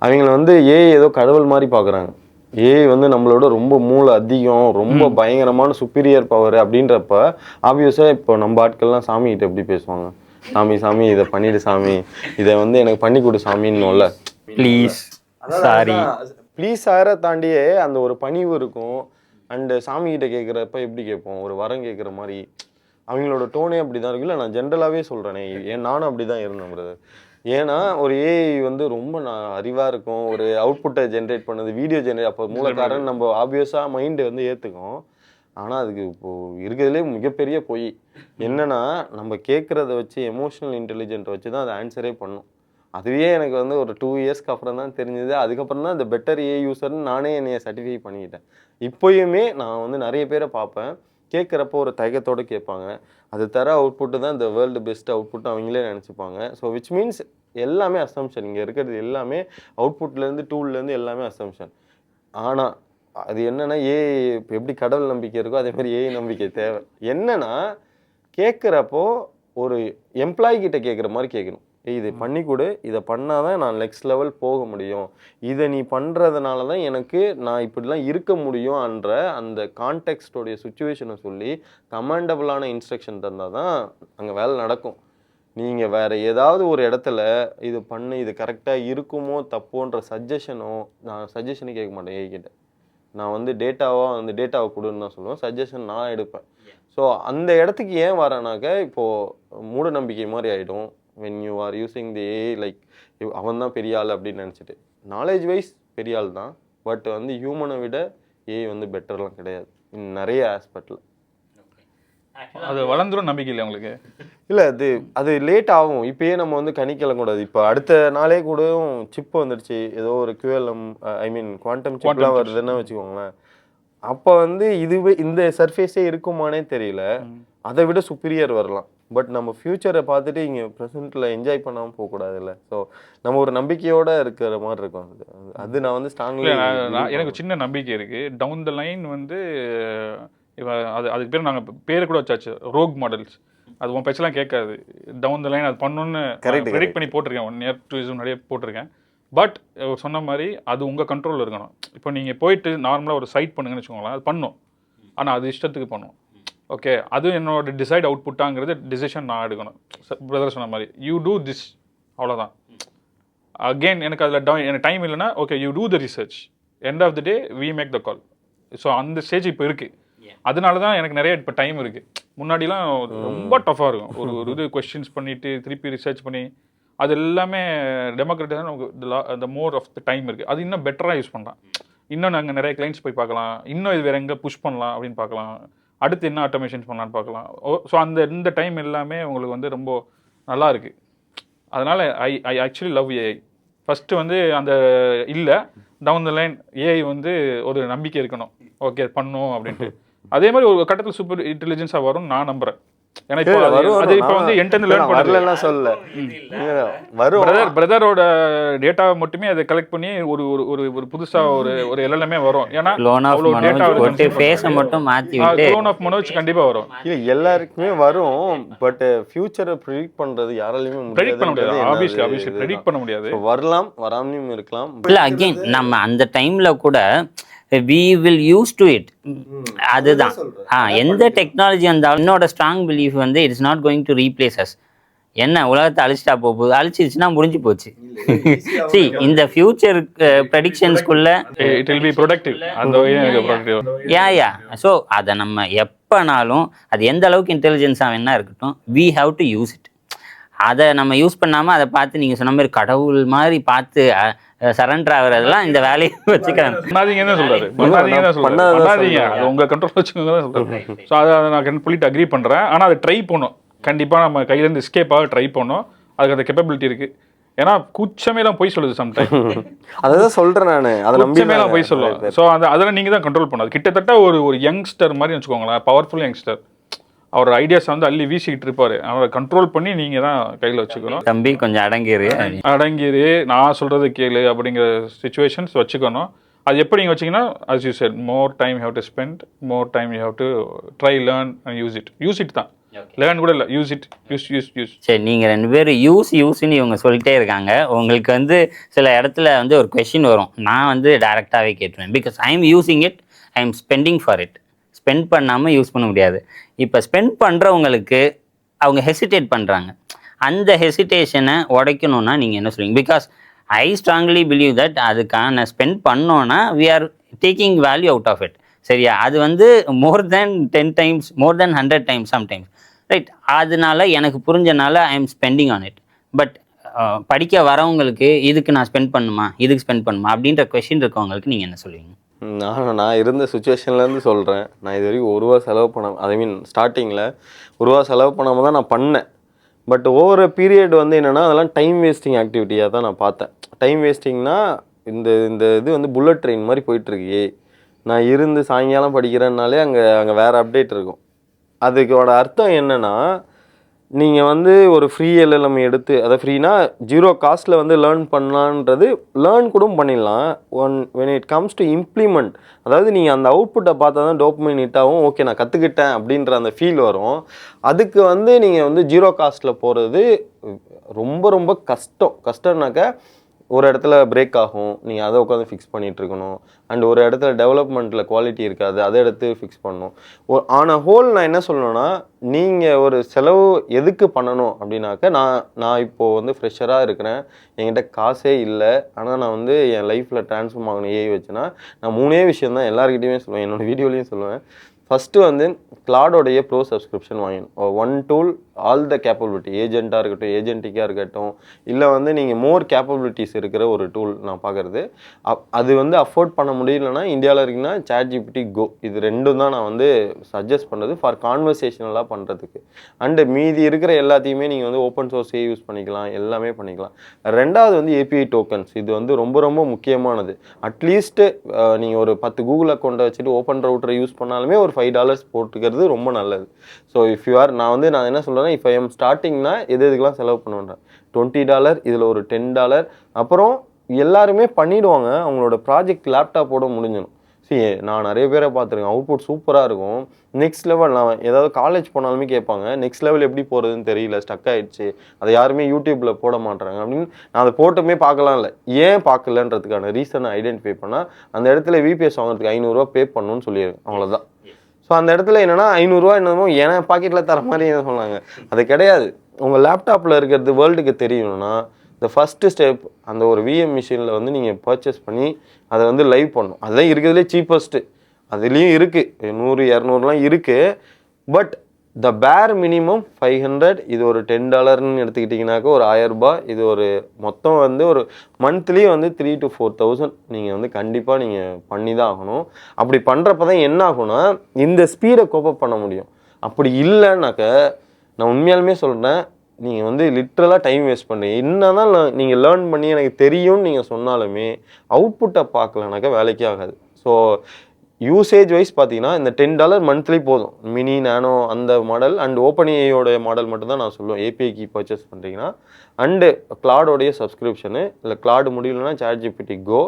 அவங்கள வந்து ஏஐ ஏதோ கடவுள் மாதிரி பார்க்குறாங்க. ஏஐ வந்து நம்மளோட ரொம்ப மூளை அதிகம், ரொம்ப பயங்கரமான சுப்பீரியர் பவர் அப்படின்றப்ப ஆப்வியஸாக இப்போ நம்ம ஆட்கள்லாம் சாமிகிட்ட எப்படி பேசுவாங்க? சாமி இதை பண்ணிடு சாமி, இதை வந்து எனக்கு பண்ணி கொடு சாமின்னுல. ப்ளீஸ் சாரி ப்ளீஸ் சாரை தாண்டியே அந்த ஒரு பணிவு இருக்கும். அண்டு சாமிகிட்ட கேட்குறப்ப எப்படி கேட்போம்? ஒரு வரம் கேட்குற மாதிரி. அவங்களோட டோனே அப்படி தான் இருக்கும். இல்லை நான் ஜென்ரலாகவே சொல்கிறேனே, நானும் அப்படி தான் இருந்தேன் பிரதர். ஏன்னா ஒரு ஏஐ வந்து ரொம்ப அறிவாக இருக்கும். ஒரு அவுட்புட்டை ஜென்ரேட் பண்ணுது, வீடியோ ஜென்ரேட். அப்போ மூலக்காரன் நம்ம ஆப்வியஸாக மைண்டு வந்து ஏற்றுக்கும். ஆனால் அதுக்கு இப்போது இருக்கிறதுலே மிகப்பெரிய பொய் என்னென்னா, நம்ம கேட்குறத வச்சு எமோஷனல் இன்டெலிஜென்ட் வச்சு தான் அதை ஆன்சரே பண்ணும். அதுவே எனக்கு வந்து ஒரு 2 இயர்ஸ்க்கு அப்புறம் தான் தெரிஞ்சது. அதுக்கப்புறம் தான் இந்த பெட்டர் ஏஐ யூஸர்னு நானே என்னைய சர்டிஃபை பண்ணிக்கிட்டேன். இப்போயுமே நான் வந்து நிறைய பேரை பார்ப்பேன், கேட்குறப்போ ஒரு தயக்கத்தோடு கேட்பாங்க. அது தர அவுட்புட்டு தான் இந்த வேர்ல்டு பெஸ்ட் அவுட்புட் அவங்களே நினச்சிப்பாங்க. ஸோ விச் மீன்ஸ் எல்லாமே அசம்ஷன். இங்கே இருக்கிறது எல்லாமே அவுட்புட்லேருந்து டூல்லேருந்து எல்லாமே அசம்ஷன். ஆனால் அது என்னென்னா, ஏஐ இப்போ எப்படி கடவுள் நம்பிக்கை இருக்கோ அதே மாதிரி ஏஐ நம்பிக்கை தேவை. என்னென்னா கேட்குறப்போ ஒரு எம்ப்ளாயி கிட்ட கேட்குற மாதிரி கேட்கணும். இதை பண்ணி கொடு, இதை பண்ணால் தான் நான் நெக்ஸ்ட் லெவல் போக முடியும், இதை நீ பண்ணுறதுனால தான் எனக்கு நான் இப்படிலாம் இருக்க முடியும்ன்ற அந்த கான்டெக்ஸ்டோடைய சுச்சுவேஷனை சொல்லி கமாண்டபிளான இன்ஸ்ட்ரக்ஷன் தந்தால் தான் அங்கே வேலை நடக்கும். நீங்கள் வேறு ஏதாவது ஒரு இடத்துல இது பண்ணு, இது கரெக்டாக இருக்குமோ தப்போன்ற சஜஷனோ, நான் சஜஷனே கேட்க மாட்டேன் ஏகிட்ட. நான் வந்து டேட்டாவை கொடுன்னு தான் சொல்லுவேன். சஜஷன் நான் எடுப்பேன். ஸோ அந்த இடத்துக்கு ஏன் வரேனாக்க, இப்போது மூட நம்பிக்கை மாதிரி ஆகிடும். when you are using the AI like அவன் தான் பெரிய ஆள் அப்படின்னு நினச்சிட்டு. நாலேஜ் வைஸ் பெரிய ஆள் தான், பட் வந்து ஹியூமனை விட ஏஐ வந்து பெட்டர்லாம் கிடையாது நிறைய ஆஸ்பெக்டில். அது வளர்ந்துடும் நம்பிக்கை இல்லை உங்களுக்கு? இல்லை, அது லேட் ஆகும். இப்போயே நம்ம வந்து கணிக்கலாம் கூடாது. இப்போ அடுத்த நாளே கூட சிப் வந்துடுச்சு, ஏதோ ஒரு QLM குவாண்டம் சிப்லாம் வருதுன்னு வச்சுக்கோங்களேன். அப்போ வந்து இதுவே இந்த சர்ஃபேஸே இருக்குமானே தெரியல. அதை விட சுப்பீரியர் வரலாம். பட் நம்ம ஃபியூச்சரை பார்த்துட்டு இங்கே ப்ரெசென்ட்டில் என்ஜாய் பண்ணாமல் போகக்கூடாது இல்லை. ஸோ நம்ம ஒரு நம்பிக்கையோடு இருக்கிற மாதிரி இருக்கும். அது நான் வந்து ஸ்ட்ராங்லி எனக்கு சின்ன நம்பிக்கை இருக்குது. டவுன் த லைன் வந்து அதுக்கு பேர் நாங்கள் பேர் கூட வச்சாச்சு, ரோக் மாடல்ஸ். அது உன் பேச்செல்லாம் கேட்காது. டவுன் த லைன் அது பண்ணணும்னு ப்ரெடிக்ட் பண்ணி போட்டிருக்கேன். 1 year 2 years முன்னாடியே போட்டிருக்கேன். பட் சொன்ன மாதிரி அது உங்கள் கண்ட்ரோலில் இருக்கணும். இப்போ நீங்கள் போயிட்டு நார்மலாக ஒரு சைட் பண்ணுங்கன்னு வச்சுக்கோங்களேன், அது பண்ணும். ஆனால் அது இஷ்டத்துக்கு பண்ணும். ஓகே, அது என்னோட டிசைட் அவுட்புட்டாங்கிறது டிசிஷன் நான் எடுக்கணும். பிரதர் சொன்ன மாதிரி யூ டூ திஸ், அவ்வளோதான். அகெயின் எனக்கு அதில் எனக்கு டைம் இல்லைன்னா okay you do the research, end of the day we make the call. So அந்த ஸ்டேஜ் இப்போ இருக்குது. அதனால தான் எனக்கு நிறைய இப்போ டைம் இருக்குது. முன்னாடிலாம் ரொம்ப டஃப்பாக இருக்கும். ஒரு இது கொஸ்டின்ஸ் பண்ணிவிட்டு திருப்பி ரிசர்ச் பண்ணி அது எல்லாமே டெமோக்ராட்டிக்காக நமக்கு அந்த மோர் ஆஃப் த டைம் இருக்குது. அது இன்னும் பெட்டராக யூஸ் பண்ணலாம். இன்னும் நாங்கள் நிறைய கிளைண்ட்ஸ் போய் பார்க்கலாம், இன்னும் இது வேறு எங்கே புஷ் பண்ணலாம் அப்படின்னு பார்க்கலாம், அடுத்து என்ன ஆட்டோமேஷன்ஸ் பண்ணலான்னு பார்க்கலாம். ஸோ இந்த டைம் எல்லாமே உங்களுக்கு வந்து ரொம்ப நல்லா இருக்குது. அதனால் I actually love AI. First வந்து அந்த இல்லை, டவுன் த லைன் ஏஐ வந்து ஒரு நம்பிக்கை இருக்கணும், ஓகே பண்ணும் அப்படின்ட்டு. அதே மாதிரி ஒரு கட்டத்தில் சூப்பர் இன்டெலிஜென்ஸாக வரும்னு நான் நம்புகிறேன். ஏன்னா இப்போ அது இப்போ வந்து என்கிட்ட லேர்ன் பண்ணலாம் சொல்ல பிரதரோட டேட்டாவை மட்டுமே அதை கலெக்ட் பண்ணி ஒரு ஒரு ஒரு புதுசாக ஒரு எல்லாமே வரும். ஏன்னா மட்டும் மாற்றி க்ளோன் ஆஃப் மனோஜ் கண்டிப்பாக வரும். இல்லை எல்லாருக்குமே வரும், பட் ஃபியூச்சரை ப்ரெடிக்ட் பண்ணுறது யாராலையுமே ப்ரெடிக்ட் பண்ண முடியாது. ஆப்வியஸ்லி ப்ரெடிக்ட் பண்ண முடியாது. வரலாம், வராமலும் இருக்கலாம். இல்லை அகெயின் நம்ம அந்த டைமில் கூட we will use to it. அதுதான் எந்த டெக்னாலஜி இருந்தாலும் என்னோட ஸ்ட்ராங் பிலீஃப் வந்து it's not going to replace us. என்ன உலகத்தை அழிச்சிட்டா போகுது, அழிச்சிருச்சுன்னா முடிஞ்சு போச்சு. சி இந்த ஃபியூச்சர் ப்ரெடிக்ஷன்ஸ்குள்ள it will be productive. Yeah so அதை நம்ம எப்போனாலும் அது எந்த அளவுக்கு இன்டெலிஜென்ஸாக வேணா இருக்கட்டும், we have to use it. அதை நம்ம யூஸ் பண்ணாமல் அதை பார்த்து நீங்கள் சொன்ன மாதிரி கடவுள் மாதிரி பார்த்து சரண்டர் ஆகுறதெல்லாம் இந்த வேலையை வச்சுக்கிறேன். பண்ணாதீங்கன்னு சொல்றாரு, பண்ணாதீங்க, அது உங்க கண்ட்ரோல் வச்சுக்கோங்க தான் சொல்றேன். ஸோ அதை நான் கம்ப்ளீட் அக்ரி பண்ணுறேன். ஆனால் அதை ட்ரை பண்ணும், கண்டிப்பாக நம்ம கையிலேருந்து எஸ்கேப்பாக ட்ரை பண்ணோம். அதுக்கு அந்த கேப்பபிலிட்டி இருக்குது. ஏன்னா கூச்சமேலாம் போய் சொல்லுது சம்டைம். அதான் சொல்கிறேன் நான், அதை கூச்சமேலாம் போய் சொல்லுவோம். ஸோ அதெல்லாம் நீங்கள் தான் கண்ட்ரோல் பண்ணது. கிட்டத்தட்ட ஒரு யங்ஸ்டர் மாதிரி வச்சுக்கோங்களேன், பவர்ஃபுல் யங்ஸ்டர். அவர் ஐடியாஸ் வந்து அள்ளி வீசிக்கிட்டு இருப்பாரு. அவரை கண்ட்ரோல் பண்ணி நீங்க தான் கையில் வச்சுக்கணும். தம்பி கொஞ்சம் அடங்கிரு, நான் சொல்றது கேளு அப்படிங்கிற சிச்சுவேஷன்ஸ் வச்சுக்கணும். அது எப்படி நீங்கள் வச்சிங்கன்னா, as you said, more time you have to spend, more time you have to try, learn and use it தான். லேர்ன் கூட இல்லை, யூஸ் இட், யூஸ். சரி, நீங்கள் 2 பேரும் யூஸ்ன்னு இவங்க சொல்லிட்டே இருக்காங்க. உங்களுக்கு வந்து சில இடத்துல வந்து ஒரு கொஷின் வரும், நான் வந்து டைரெக்டாகவே கேட்டுருவேன். Because I am using it, I am spending for it. Spend பண்ணாமல் யூஸ் பண்ண முடியாது. இப்போ ஸ்பெண்ட் பண்ணுறவங்களுக்கு அவங்க ஹெசிடேட் பண்ணுறாங்க. அந்த ஹெசிடேஷனை உடைக்கணும்னா நீங்கள் என்ன சொல்லுவீங்க? Because I strongly believe that அதுக்கான ஸ்பெண்ட் பண்ணோன்னா we are taking value out of it. சரியா? அது வந்து more then 10 times, more then 100 times sometimes, right? அதனால எனக்கு புரிஞ்சனால I am spending on it. But படிக்க வரவங்களுக்கு இதுக்கு நான் ஸ்பெண்ட் பண்ணுமா, இதுக்கு ஸ்பெண்ட் பண்ணுமா அப்படின்ற கொஷின் இருக்கவங்களுக்கு நீங்கள் என்ன சொல்லுவீங்க? நான் இருந்த சுச்சுவேஷன்லேருந்து சொல்கிறேன். நான் இது வரைக்கும் 1 ரூபா செலவு ஐ மீன் ஸ்டார்டிங்கில் 1 ரூபா செலவு பண்ணாமல் தான் நான் பண்ணேன். பட் ஓவர பீரியட் வந்து என்னென்னா அதெல்லாம் டைம் வேஸ்டிங் ஆக்டிவிட்டியாக தான் நான் பார்த்தேன். டைம் வேஸ்டிங்னா இந்த இது வந்து புல்லட் ட்ரெயின் மாதிரி போயிட்டுருக்கு. நான் இருந்து சாயங்காலம் படிக்கிறேன்னாலே அங்கே வேறு அப்டேட் இருக்கும். அதுக்கோட அர்த்தம் என்னென்னா, நீங்கள் வந்து ஒரு ஃப்ரீ எல்எல்எம் எடுத்து, அதை ஃப்ரீனா 0 காஸ்ட்டில் வந்து லேர்ன் பண்ணலான்றது லேர்ன் கூட பண்ணிடலாம். when it comes to implement, அதாவது நீங்கள் அந்த அவுட்புட்டை பார்த்தா தான் டோபமைன் ஹிட் ஆகும். ஓகே நான் கற்றுக்கிட்டேன் அப்படின்ற அந்த ஃபீல் வரும். அதுக்கு வந்து நீங்கள் வந்து 0 காஸ்ட்டில் போகிறது ரொம்ப ரொம்ப கஷ்டம்னாக்க ஒரு இடத்துல பிரேக் ஆகும், நீங்கள் அதை உட்காந்து ஃபிக்ஸ் பண்ணிகிட்டு இருக்கணும். அண்ட் ஒரு இடத்துல டெவலப்மெண்ட்டில் குவாலிட்டி இருக்காது, அதை எடுத்து ஃபிக்ஸ் பண்ணணும். ஆன் அ ஹோல் நான் என்ன சொல்லணும்னா, நீங்கள் ஒரு செலவு எதுக்கு பண்ணணும் அப்படின்னாக்க, நான் இப்போது வந்து ஃப்ரெஷராக இருக்கிறேன், என்கிட்ட காசே இல்லை, ஆனால் நான் வந்து என் லைஃப்பில் ட்ரான்ஸ்ஃபார்ம் ஆகணும் ஏஐ வச்சுன்னா, நான் 3 விஷயம் தான் எல்லாருக்கிட்டையுமே சொல்லுவேன், என்னோடய வீடியோலையும் சொல்லுவேன். ஃபஸ்ட்டு வந்து கிளாடோடைய ப்ரோ சப்ஸ்கிரிப்ஷன் வாங்கணும். 1 tool ஆல் த கேப்பபிலிட்டி, ஏஜென்ட்டாக இருக்கட்டும், ஏஜென்டிக்காக இருக்கட்டும், இல்லை வந்து நீங்கள் மோர் கேப்பபிலிட்டிஸ் இருக்கிற ஒரு டூல் நான் பார்க்குறது. அது வந்து அஃபோர்ட் பண்ண முடியலன்னா இந்தியாவில் இருக்குன்னா ChatGPT Go, இது 2 தான் நான் வந்து சஜஸ்ட் பண்ணுறது ஃபார் கான்வர்சேஷனலாக பண்ணுறதுக்கு. அண்டு மீதி இருக்கிற எல்லாத்தையுமே நீங்கள் வந்து ஓப்பன் சோர்ஸே யூஸ் பண்ணிக்கலாம், எல்லாமே பண்ணிக்கலாம். 2வது வந்து API டோக்கன்ஸ், இது வந்து ரொம்ப ரொம்ப முக்கியமானது. அட்லீஸ்ட்டு நீங்கள் ஒரு 10 கூகுள் அக்கௌண்ட்டை வச்சுட்டு ஓப்பன் ரவுட்டரை யூஸ் பண்ணாலுமே ஒரு $5 போட்டுக்கிறது ரொம்ப நல்லது. ஸோ நான் என்ன சொல்கிறேன்னா, இப்போ ஐ எம் ஸ்டார்டிங்னா இதுக்கெல்லாம் செலவு பண்ணுவேன். $20, இதில் ஒரு $10, அப்புறம் எல்லாருமே பண்ணிவிடுவாங்க, அவங்களோட ப்ராஜெக்ட் லேப்டாப்போட முடிஞ்சிடும். நான் நிறைய பேரை பார்த்துருக்கேன், அவுட்புட் சூப்பராக இருக்கும். நெக்ஸ்ட் லெவல் நான் ஏதாவது காலேஜ் போனாலுமே கேட்பாங்க, நெக்ஸ்ட் லெவல் எப்படி போகிறதுன்னு தெரியல, ஸ்டக் ஆகிடுச்சு, அதை யாருமே யூடியூப்பில் போட மாட்டாங்க அப்படின்னு. நான் அதை போட்டுமே பார்க்கலாம் இல்லை, ஏன் பார்க்கலன்றதுக்கான ரீசனை ஐடென்டிஃபை பண்ணால் அந்த இடத்துல விபிஎஸ் வாங்குறதுக்கு 500 பே பண்ணணும்னு சொல்லிடுங்க, அவ்வளோதான். ஸோ அந்த இடத்துல என்னென்னா 500 என்னமோ ஏன்னா பாக்கெட்டில் தர மாதிரி என்ன சொன்னாங்க, அது கிடையாது. உங்கள் லேப்டாப்பில் இருக்கிறது வேர்ல்டுக்கு தெரியணும்னா இந்த ஃபஸ்ட்டு ஸ்டெப் அந்த ஒரு விஎம் மிஷினில் வந்து நீங்கள் பர்ச்சேஸ் பண்ணி அதை வந்து லைவ் பண்ணணும். அதுதான் இருக்கிறதுலே சீப்பஸ்ட்டு. அதுலேயும் இருக்குது 100-200லாம் இருக்குது. பட் த பேர் மினிமம் 500, இது ஒரு $10 எடுத்துக்கிட்டிங்கனாக்கா ஒரு 1000 ரூபாய். இது ஒரு மொத்தம் வந்து ஒரு மந்த்லி வந்து 3,000 to 4,000 நீங்கள் வந்து கண்டிப்பாக நீங்கள் பண்ணி தான் ஆகணும். அப்படி பண்ணுறப்ப தான் என்ன ஆகும்னா இந்த ஸ்பீடை கோப்பப் பண்ண முடியும். அப்படி இல்லைன்னாக்க நான் உண்மையாலுமே சொல்கிறேன், நீங்கள் வந்து லிட்ரலாக டைம் வேஸ்ட் பண்ணுறீங்க. என்ன தான் நீங்கள் லேர்ன் பண்ணி எனக்கு தெரியும்னு நீங்கள் சொன்னாலுமே அவுட்புட்டை பார்க்கலனாக்கா வேலைக்கே ஆகாது. ஸோ யூசேஜ் வைஸ் பார்த்தீங்கன்னா இந்த $10 மந்த்லி போதும். மினி நானோ அந்த மாடல் அண்ட் ஓப்பன்ஏஐயோட மாடல் மட்டும்தான் நான் சொல்லுவேன். ஏபிஐக்கு பர்ச்சேஸ் பண்ணுறீங்கன்னா அண்டு கிளாடோடைய சப்ஸ்கிரிப்ஷனு, இல்லை கிளாடு முடியலன்னா ChatGPT Go,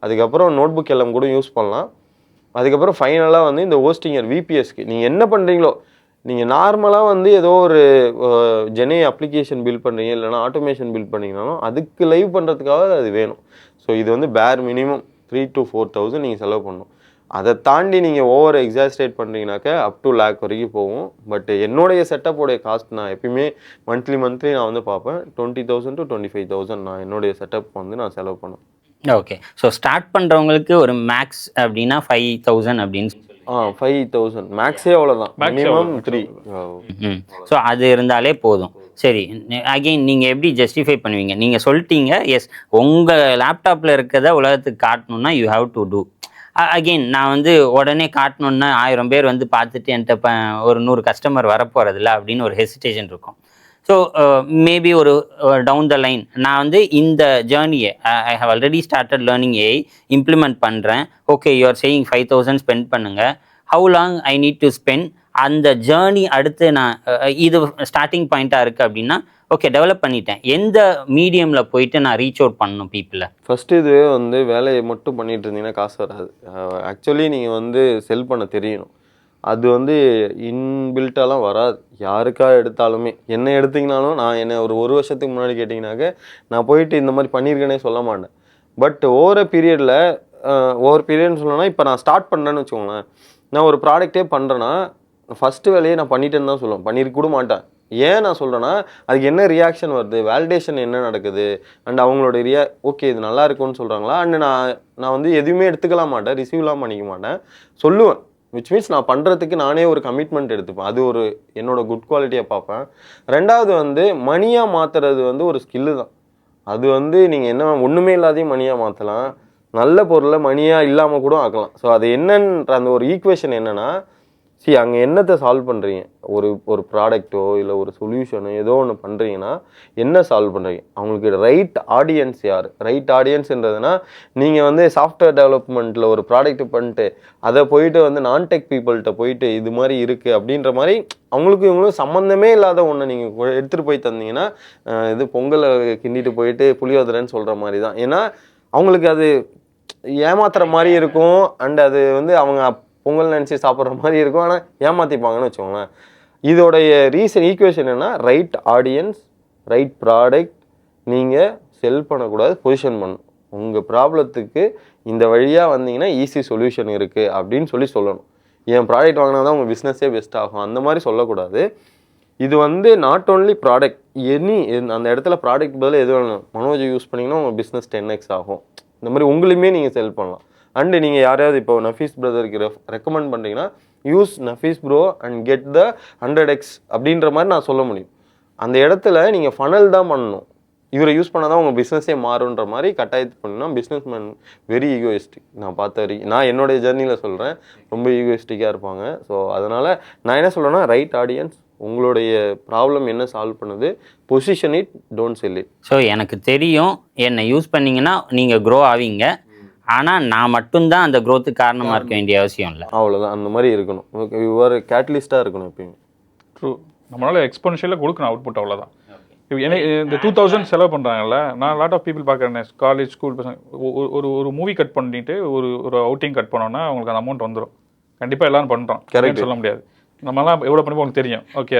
அதுக்கப்புறம் நோட்புக் எல்லாம் கூட யூஸ் பண்ணலாம். அதுக்கப்புறம் ஃபைனலாக வந்து இந்த ஹோஸ்டிங்கர் விபிஎஸ்க்கு நீங்கள் என்ன பண்ணுறீங்களோ, நீங்கள் நார்மலாக வந்து ஏதோ ஒரு ஜெனே அப்ளிகேஷன் பில்ட் பண்ணுறீங்க, இல்லைனா ஆட்டோமேஷன் பில்ட் பண்ணிங்கனாலும் அதுக்கு லைவ் பண்ணுறதுக்காக அது வேணும். ஸோ இது வந்து பேர் மினிமம் 3,000 to 4,000 நீங்கள் செலவு பண்ணணும். அதை தாண்டி நீங்கள் ஓவர் எக்ஸாஸ்ட்ரேட் பண்ணுறீங்கனாக்கா அப் டு lakh வரைக்கும் போகும். பட் என்னுடைய செட்டப்போடைய காஸ்ட் நான் எப்பயுமே மந்த்லி நான் வந்து பார்ப்பேன் 20,000 to 25,000 நான் என்னுடைய செட்டப் வந்து நான் செலவு பண்ணுவேன். ஓகே. ஸோ ஸ்டார்ட் பண்ணுறவங்களுக்கு ஒரு மேக்ஸ் அப்படின்னா 5,000 அப்படின்னு 5,000 மேக்ஸே அவ்வளோதான், மினிமம் 3. ஸோ அது இருந்தாலே போதும். சரி, அகெயின் நீங்கள் எப்படி ஜஸ்டிஃபை பண்ணுவீங்க? நீங்கள் சொல்லிட்டீங்க எஸ், உங்கள் லேப்டாப்பில் இருக்கிறத உலகத்துக்கு காட்டணுன்னா you have to do. Again நான் வந்து உடனே காட்டணுன்னா 1000 பேர் வந்து பார்த்துட்டு என்கிட்ட ஒரு 100 கஸ்டமர் வரப்போகிறதில்ல அப்படின்னு ஒரு ஹெசிடேஷன் இருக்கும். ஸோ மேபி ஒரு டவுன் த லைன் நான் வந்து இந்த ஜேர்னியை I have already started learning AI implement பண்ணுறேன். Okay, you are saying 5,000 spend பண்ணுங்கள். How long I need to spend? அந்த ஜேர்னி அடுத்து நான் இது ஸ்டார்டிங் பாயிண்ட்டாக இருக்குது அப்படின்னா ஓகே டெவலப் பண்ணிட்டேன், எந்த மீடியமில் போயிட்டு நான் ரீச் அவுட் பண்ணணும் பீப்புளை? ஃபஸ்ட்டு இதுவே வந்து வேலையை மட்டும் பண்ணிகிட்டு இருந்தீங்கன்னா காசு வராது. ஆக்சுவலி நீங்கள் வந்து செல் பண்ண தெரியணும். அது வந்து இன்பில்ட்டாலாம் வராது. யாருக்காக எடுத்தாலுமே, என்ன எடுத்திங்கனாலும் நான் ஒரு வருஷத்துக்கு முன்னாடி கேட்டிங்கனாக்க நான் போயிட்டு இந்த மாதிரி பண்ணியிருக்கேனே சொல்ல மாட்டேன். பட் ஒவ்வொரு பீரியட்னு சொல்லணும்னா இப்போ நான் ஸ்டார்ட் பண்ணுறேன்னு வச்சுக்கோங்களேன், நான் ஒரு ப்ராடக்டே பண்ணுறேன்னா ஃபஸ்ட்டு வேலையை நான் பண்ணிட்டேன்னு தான் சொல்லுவேன், பண்ணியிருக்க கூட மாட்டேன். ஏன் நான் சொல்கிறேன்னா அதுக்கு என்ன ரியாக்ஷன் வருது, வேலிடேஷன் என்ன நடக்குது, அண்ட் அவங்களோட ஓகே இது நல்லா இருக்குன்னு சொல்கிறாங்களா, அண்டு நான் வந்து எதுவுமே எடுத்துக்கலாம் மாட்டேன், ரிசீவ்லாம் பண்ணிக்க மாட்டேன், சொல்லுவேன். விச் மீன்ஸ் நான் பண்ணுறதுக்கு நானே ஒரு கமிட்மெண்ட் எடுத்துப்பேன். அது ஒரு என்னோட குட் குவாலிட்டியாக பார்ப்பேன். ரெண்டாவது வந்து மணியாக மாற்றுறது வந்து ஒரு ஸ்கில்லு தான். அது வந்து நீங்கள் என்ன ஒன்றுமே இல்லாதையும் மணியாக மாற்றலாம், நல்ல பொருளை மணியாக இல்லாமல் கூட ஆக்கலாம். ஸோ அது என்னன்ற அந்த ஒரு ஈக்குவேஷன் என்னென்னா, அங்கே என்னத்தை சால்வ் பண்ணுறீங்க, ஒரு ப்ராடக்ட்டோ இல்லை ஒரு சொல்யூஷனோ ஏதோ ஒன்று பண்ணுறீங்கன்னா என்ன சால்வ் பண்ணுறீங்க, அவங்களுக்கு ரைட் ஆடியன்ஸ் யார்? ரைட் ஆடியன்ஸ்ன்றதுனா நீங்கள் வந்து சாஃப்ட்வேர் டெவலப்மெண்ட்டில் ஒரு ப்ராடக்ட் பண்ணிட்டு அதை போயிட்டு வந்து நான் டெக் பீப்புள்கிட்ட போயிட்டு இது மாதிரி இருக்குது அப்படின்ற மாதிரி அவங்களுக்கு இவங்களும் சம்மந்தமே இல்லாத ஒன்று நீங்கள் எடுத்துகிட்டு போய் தந்தீங்கன்னா இது பொங்கலை கிண்டிட்டு போயிட்டு புளியோதரைன்னு சொல்கிற மாதிரி தான். ஏன்னா அவங்களுக்கு அது ஏமாத்துற மாதிரி இருக்கும், அண்ட் அது வந்து அவங்க பொங்கல் நினச்சி சாப்பிட்ற மாதிரி இருக்கும், ஆனால் ஏமாற்றிப்பாங்கன்னு வச்சுக்கோங்களேன். இதோடைய ஈக்குவேஷன் என்னென்னா ரைட் ஆடியன்ஸ், ரைட் ப்ராடக்ட், நீங்கள் செல் பண்ணக்கூடாது, பொசிஷன் பண்ணணும். உங்கள் ப்ராப்ளத்துக்கு இந்த வழியாக வந்தீங்கன்னா ஈஸி சொல்யூஷன் இருக்குது அப்படின்னு சொல்லணும். என் ப்ராடக்ட் வாங்கினா தான் உங்கள் பிஸ்னஸே பெஸ்ட் ஆகும் அந்த மாதிரி சொல்லக்கூடாது. இது வந்து நாட் ஓன்லி ப்ராடக்ட், அந்த இடத்துல ப்ராடக்ட் பதில் எது வேணும், மனோஜ் யூஸ் பண்ணிங்கன்னா உங்கள் பிஸ்னஸ் 10x ஆகும். இந்த மாதிரி உங்களுமே நீங்கள் செல் பண்ணலாம். அண்டு நீங்கள் யாரையாவது இப்போ நஃபீஸ் பிரதருக்கு ரெக்கமெண்ட் பண்ணுறீங்கன்னா use Nafees bro and get the 100x அப்படின்ற மாதிரி நான் சொல்ல முடியும். அந்த இடத்துல நீங்கள் ஃபனல் தான் பண்ணணும், இவரை யூஸ் பண்ணால் தான் உங்கள் பிஸ்னஸே மாறுன்ற மாதிரி கட்டாயத்து பண்ணினா பிஸ்னஸ் மேன் வெரி ஈகோயிஸ்டிக். நான் பார்த்த வரைக்கும் நான் என்னுடைய ஜெர்னியில் சொல்கிறேன், ரொம்ப ஈகோயிஸ்டிக்காக இருப்பாங்க. ஸோ அதனால் நான் என்ன சொல்கிறேன்னா ரைட் ஆடியன்ஸ், உங்களுடைய ப்ராப்ளம் என்ன சால்வ் பண்ணுது, position it, don't sell it. So எனக்கு தெரியும் என்னை யூஸ் பண்ணிங்கன்னா நீங்கள் க்ரோ ஆவீங்க, ஆனால் நான் மட்டும்தான் அந்த க்ரோத்துக்கு காரணமாக இருக்க வேண்டிய அவசியம் இல்லை. அவ்வளோதான், அந்த மாதிரி இருக்கணும். ஒரு கேட்டலிஸ்ட்டாக இருக்கணும் எப்பயுமே. ட்ரூ, நம்மளால் எக்ஸ்பொனன்ஷியலாக கொடுக்கணும் அவுட்புட், அவ்வளோதான். இந்த 2000 செலவு பண்ணுறாங்கல்ல, நான் லாட் ஆஃப் பீப்புள் பார்க்குறேன் காலேஜ் ஸ்கூல் பசங்க ஒரு மூவி கட் பண்ணிட்டு ஒரு அவுட்டிங் கட் பண்ணோன்னா அவங்களுக்கு அந்த அமௌண்ட் வந்துடும். கண்டிப்பாக எல்லாரும் பண்ணுறோம், கரெக்ட் சொல்ல முடியாது. நம்மலாம் எவ்வளோ பண்ணி உங்களுக்கு தெரியும். ஓகே,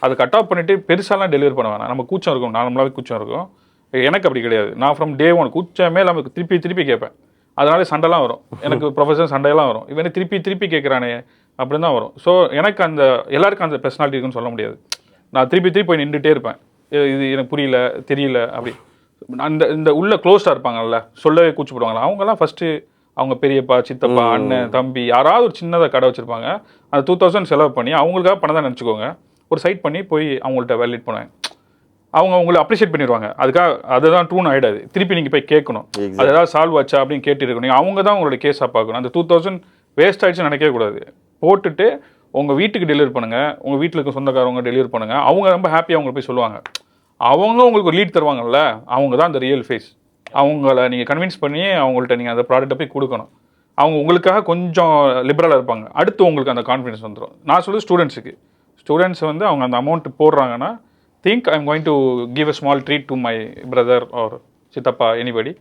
அது கட் ஆஃப் பண்ணிவிட்டு பெருசாலாம் டெலிவரி பண்ண வேணாம். நம்ம கூச்சம் இருக்கும், நார்மலாகவே கூச்சம் இருக்கும். எனக்கு அப்படி கிடையாது. நான் ஃப்ரம் டே 1 கூச்சமே நமக்கு திருப்பி கேட்பேன். அதனால சண்டைலாம் வரும் எனக்கு, ப்ரொஃபஸர் சண்டையெல்லாம் வரும். இவனே திருப்பி கேட்குறானே அப்படின்னு தான் வரும். ஸோ எனக்கு அந்த எல்லாருக்கும் அந்த பர்சனாலிட்டி இருக்குன்னு சொல்ல முடியாது. நான் திருப்பி போய் நின்றுட்டே இருப்பேன். இது எனக்கு புரியல, தெரியல அப்படி. இந்த உள்ள க்ளோஸ்டாக இருப்பாங்கல்ல, சொல்லவே கூச்சப்படுவாங்களா, அவங்கெல்லாம் ஃபஸ்ட்டு அவங்க பெரியப்பா, சித்தப்பா, அண்ணன், தம்பி யாராவது ஒரு சின்னதாக கடை வச்சுருப்பாங்க. அந்த 2000 செலவு பண்ணி அவங்களுக்காக பணம் தான் நினச்சிக்கோங்க, ஒரு சைட் பண்ணி போய் அவங்கள்ட்ட வேலிட் பண்ணுவேன். அவங்க உங்களை அப்ரிஷியேட் பண்ணிடுவாங்க. அதுக்காக அதுதான் ட்ரூன்னு ஆகிடாது. திருப்பி நீங்கள் போய் கேட்கணும், அது ஏதாவது சால்வ் ஆச்சா அப்படின்னு கேட்டுருக்கணும். அவங்க தான் உங்களோட கேஸாக பார்க்கணும். அந்த 2000 வேஸ்ட் ஆகிடுச்சுன்னு நினைக்கவே கூடாது. போட்டுட்டு உங்கள் வீட்டுக்கு டெலிவரி பண்ணுங்கள், உங்கள் வீட்டில் இருக்க சொந்தக்காரவங்க டெலிவரி பண்ணுங்கள். அவங்க ரொம்ப ஹாப்பியாக அவங்க போய் சொல்லுவாங்க. அவங்க உங்களுக்கு ஒரு லீட் தருவாங்கல்ல, அவங்க தான் அந்த ரியல் ஃபேஸ். அவங்கள நீங்கள் கன்வின்ஸ் பண்ணி அவங்கள்ட்ட நீங்கள் அந்த ப்ராடக்ட்டை போய் கொடுக்கணும். அவங்க உங்களுக்காக கொஞ்சம் லிபரலாக இருப்பாங்க. அடுத்து உங்களுக்கு அந்த கான்ஃபிடன்ஸ் வந்துடும். நான் சொல்லுது ஸ்டூடெண்ட்ஸ் வந்து அவங்க அந்த அமௌண்ட் போடுறாங்கன்னா, think I'm going to give a small treat to my brother or சித்தப்பா, anybody,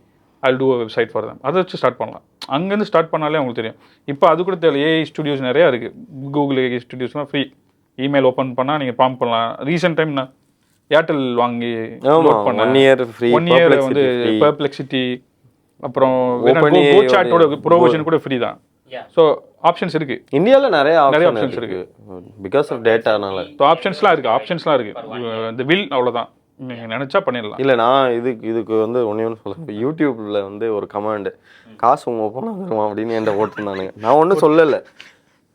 I'll do a website for them. அதை வச்சு ஸ்டார்ட் பண்ணலாம். அங்கேருந்து ஸ்டார்ட் பண்ணாலே அவங்களுக்கு தெரியும். இப்போ அது கூட தெரியல, ஏஐ ஸ்டுடியோஸ் நிறையா இருக்குது. கூகுள் ஏஐ ஸ்டுடியோஸ்லாம் ஃப்ரீ. இமெயில் ஓப்பன் பண்ணால் நீங்கள் ப்ராம்ப்ட் பண்ணலாம். ரீசெண்ட் டைம் நான் ஏர்டெல் வாங்கி லோட் பண்ணேன். 1 year வந்து பெர்ப்ளெக்சிட்டி, அப்புறம் கோசாட்டோட ப்ரோவிஷன் கூட ஃப்ரீ தான். ஸோ ஆப்ஷன்ஸ் இருக்கு. இந்தியாவில் நிறைய ஆப்ஷன்ஸ் இருக்கு பிகாஸ் ஆஃப் டேட்டானால. ஸோ ஆப்ஷன்ஸ்லாம் இருக்கு. இந்த வில் அவ்வளோதான், நீங்கள் நினச்சா பண்ணிடலாம். இல்லை, நான் இதுக்கு வந்து ஒன்று சொல்ல, யூடியூப்ல வந்து ஒரு கமாண்டு, காசு உங்க ஓப்பனாக தருமா அப்படின்னு என்கிட்ட ஓட்டுனானுங்க. நான் ஒன்றும் சொல்லலை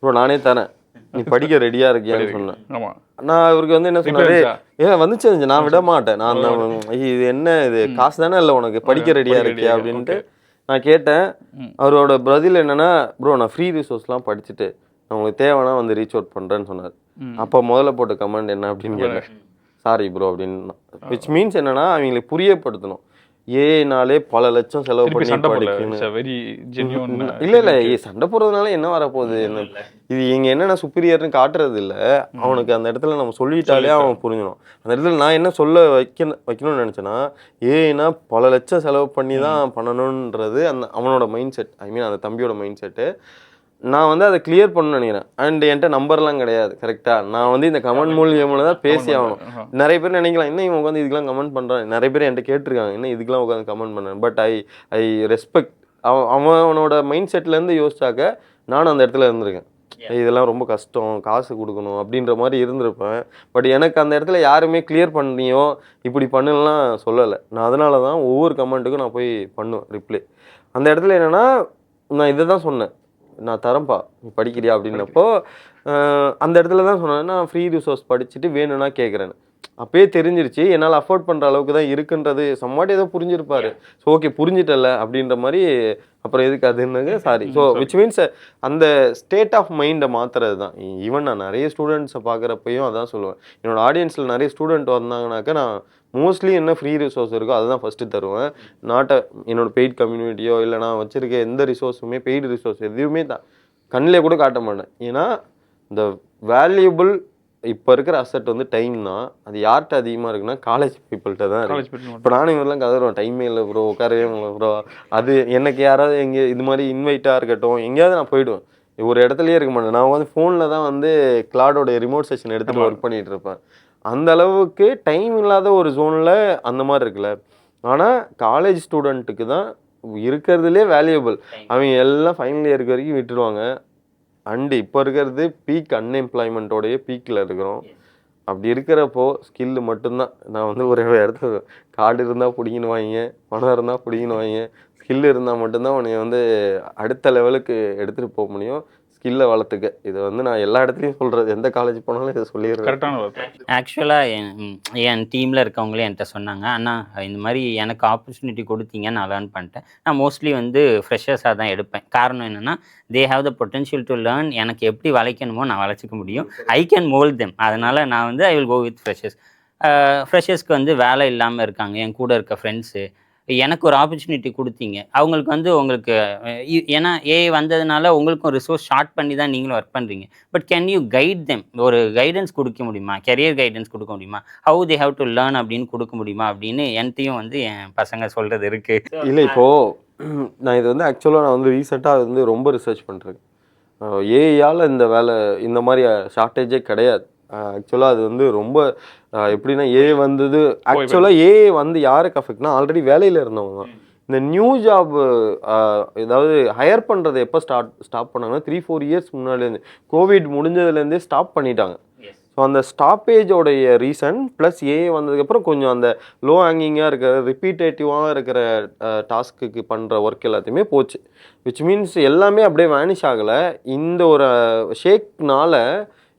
ப்ரோ, நானே தரேன், நீ படிக்க ரெடியா இருக்கியான்னு சொன்னேன். ஆமாம், நான் அவருக்கு வந்து என்ன சொன்னாரு, வந்துச்சு, நான் விட மாட்டேன், நான் இது என்ன இது காசு தானே இல்லை உனக்கு, படிக்க ரெடியா இருக்கியா அப்படின்ட்டு நான் கேட்டேன். அவரோட பதில் என்னன்னா, ப்ரோ நான் ஃப்ரீ ரிசோர்ஸ்லாம் படிச்சுட்டு நான் உங்களுக்கு தேவைன்னா வந்து ரீச் அவுட் பண்ணுறேன்னு சொன்னார். அப்போ முதல்ல போட்ட கமெண்ட் என்ன அப்படின்னு கேட்டேன். சாரி ப்ரோ அப்படின்னு. விச் மீன்ஸ் என்னன்னா, அவங்களுக்கு புரியப்படுத்தணும். ஏனாலே பல லட்சம் செலவு பண்ணி படிக்கணும். இல்லை சண்டை போடுறதுனால என்ன வரப்போகுது, என்ன இது இங்கே என்னென்ன சுப்பீரியர்னு காட்டுறது இல்லை. அவனுக்கு அந்த இடத்துல நம்ம சொல்லிட்டாலே அவன் புரிஞ்சிடும். அந்த இடத்துல நான் என்ன சொல்ல வைக்கணும்னு நினச்சேன்னா, ஏன்னா பல லட்சம் செலவு பண்ணி தான் பண்ணணுன்றது அந்த அவனோட மைண்ட் செட், ஐ மீன் அந்த தம்பியோட மைண்ட் செட்டு. நான் வந்து அதை கிளியர் பண்ணணும்னு நினைக்கிறேன். அண்ட் என்கிட்ட நம்பர்லாம் கிடையாது கரெக்டாக. நான் வந்து இந்த கமெண்ட் மூலியமாக தான் பேசி ஆகணும். நிறைய பேர் நினைக்கலாம், இன்னும் இவங்க உட்காந்து இதுக்கெல்லாம் கமெண்ட் பண்ணுறான். நிறைய பேர் என்கிட்ட கேட்டிருக்காங்க, இன்னும் இதுக்கெல்லாம் உட்காந்து கமெண்ட் பண்ணேன். But I respect. அவனோட மைண்ட் செட்லேருந்து யோசிச்சாக்க நானும் அந்த இடத்துல இருந்திருக்கேன். இதெல்லாம் ரொம்ப கஷ்டம், காசு கொடுக்கணும் அப்படின்ற மாதிரி இருந்திருப்பேன். பட் எனக்கு அந்த இடத்துல யாருமே கிளியர் பண்ணியோ இப்படி பண்ணலாம் சொல்லலை. நான் அதனால தான் ஒவ்வொரு கமெண்ட்டுக்கும் நான் போய் பண்ணுவேன் ரிப்ளை. அந்த இடத்துல என்னென்னா, நான் இதை தான் சொன்னேன், நான் தரேன்ப்பா நீ படிக்கிறியா அப்படின்னப்போ அந்த இடத்துல தான் சொன்னேன், நான் ஃப்ரீ ரிசோர்ஸ் படிச்சுட்டு வேணும்னா கேட்குறேன்னு. அப்பயே தெரிஞ்சிருச்சு என்னால் அஃபோர்ட் பண்ணுற அளவுக்கு தான் இருக்குன்றது. சம்மாட்டி ஏதோ புரிஞ்சிருப்பாரு. ஸோ ஓகே புரிஞ்சிட்டல அப்படின்ற மாதிரி. அப்புறம் எதுக்கு அதுன்னு சாரி. ஸோ விச் மீன்ஸ் அந்த ஸ்டேட் ஆஃப் மைண்டை மாற்றுறது தான். ஈவன் நான் நிறைய ஸ்டூடெண்ட்ஸை பார்க்குறப்பையும் அதான் சொல்லுவேன். என்னோட ஆடியன்ஸில் நிறைய ஸ்டூடெண்ட் வந்தாங்கனாக்கா நான் மோஸ்ட்லி என்ன ஃப்ரீ ரிசோர்ஸ் இருக்கோ அதுதான் ஃபஸ்ட்டு தருவேன். என்னோட பெய்ட் கம்யூனிட்டியோ இல்லை நான் வச்சுருக்க எந்த ரிசோர்ஸுமே பெய்டு ரிசோர்ஸ் எதுவுமே தான் கண்ணிலே கூட காட்ட மாட்டேன். ஏன்னா இந்த வேல்யூபிள் இப்போ இருக்கிற அசெட் வந்து டைம் தான். அது யார்கிட்ட அதிகமாக இருக்குன்னா காலேஜ் பீப்புள்கிட்ட தான் இருக்கு. இப்போ நானும் இவரெல்லாம் கதறுவேன், டைமே இல்லை ப்ரோ, உட்காரவே இல்லை ப்ரோ. அது எனக்கு யாராவது எங்கே இது மாதிரி இன்வைட்டாக இருக்கட்டும் எங்கேயாவது நான் போயிடுவேன், ஒரு இடத்துலையே இருக்க மாட்டேன். நான் வந்து ஃபோனில் தான் வந்து கிளாடோட ரிமோட் செஷன் எடுத்துகிட்டு ஒர்க் பண்ணிகிட்டு இருப்பேன். அந்த அளவுக்கு டைம் இல்லாத ஒரு ஜோனில் அந்த மாதிரி இருக்குல்ல. ஆனால் காலேஜ் ஸ்டூடெண்ட்டுக்கு தான் இருக்கிறதுலே வேல்யூபிள். அவங்க எல்லாம் ஃபைனல் இயர் வரைக்கும் விட்டுடுவாங்க. அண்டு இப்போ இருக்கிறது பீக் அன்எம்ப்ளாய்மெண்ட்டோடைய பீக்கில் இருக்கிறோம். அப்படி இருக்கிறப்போ ஸ்கில்லு மட்டும்தான். நான் வந்து ஒரு இடத்துல கார்டு இருந்தால் பிடிக்கின்னு வாங்க, பணம் இருந்தால் பிடிக்கின்னு வாங்க, ஸ்கில் இருந்தால் மட்டும்தான் உன்னை வந்து அடுத்த லெவலுக்கு எடுத்துகிட்டு போக முடியும். ஸ்கில்லை வளர்த்துக்க. இதை வந்து நான் எல்லா இடத்துலையும் சொல்கிறது, எந்த காலேஜ் போனாலும் இதை சொல்லிடுறேன். கரெக்டான. ஆக்சுவலாக என் டீமில் இருக்கவங்களே என்கிட்ட சொன்னாங்க, அண்ணா இந்த மாதிரி எனக்கு ஆப்பர்ச்சுனிட்டி கொடுத்தீங்க, நான் லேர்ன் பண்ணிட்டேன். நான் மோஸ்ட்லி வந்து ஃப்ரெஷர்ஸாக தான் எடுப்பேன். காரணம் என்னென்னா, they have the potential to learn. எனக்கு எப்படி வளைக்கணுமோ நான் வளைச்சிக்க முடியும். I can mould them. அதனால் நான் வந்து ஐ வில் கோ வித் ஃப்ரெஷர்ஸ்க்கு வந்து வேலை இல்லாமல் இருக்காங்க, என் கூட இருக்க ஃப்ரெண்ட்ஸு. எனக்கு ஒரு ஆப்பர்ச்சுனிட்டி கொடுத்தீங்க. அவங்களுக்கு வந்து உங்களுக்கு ஏன்னா ஏஐ வந்ததுனால உங்களுக்கும் ரிசோர்ஸ் ஷார்ட் பண்ணி தான் நீங்களும் ஒர்க் பண்ணுறீங்க. But can you guide them? ஒரு கைடன்ஸ் கொடுக்க முடியுமா? கெரியர் கைடன்ஸ் கொடுக்க முடியுமா? How they have to learn அப்படின்னு கொடுக்க முடியுமா? அப்படின்னு என்கிட்டயும் வந்து என் பசங்க சொல்கிறது இருக்குது. இல்லை இப்போது நான் இது வந்து ஆக்சுவலாக நான் வந்து ரீசெண்டாக வந்து ரொம்ப ரிசர்ச் பண்ணுறேன். ஏஐயால் இந்த வேலை இந்த மாதிரி ஷார்ட்டேஜே கிடையாது. ஆக்சுவலாக அது வந்து ரொம்ப எப்படின்னா ஏஐ வந்தது ஆக்சுவலாக ஏஐ வந்து யாருக்கு அஃபெக்ட்னா ஆல்ரெடி வேலையில் இருந்தவங்க தான். இந்த நியூ ஜாப் ஏதாவது ஹையர் பண்ணுறதை எப்போ ஸ்டாப் பண்ணாங்கன்னா 3-4 இயர்ஸ் முன்னாடிலேருந்து கோவிட் முடிஞ்சதுலேருந்தே ஸ்டாப் பண்ணிட்டாங்க. ஸோ அந்த ஸ்டாப்பேஜோடைய ரீசன் ப்ளஸ் ஏஐ வந்ததுக்கப்புறம் கொஞ்சம் அந்த லோ ஹேங்கிங்காக இருக்கிற ரிப்பீட்டேட்டிவாக இருக்கிற டாஸ்க்கு பண்ணுற ஒர்க் எல்லாத்தையுமே போச்சு. விச் மீன்ஸ் எல்லாமே அப்படியே வேனிஷ் ஆகலை. இந்த ஒரு ஷேக்னால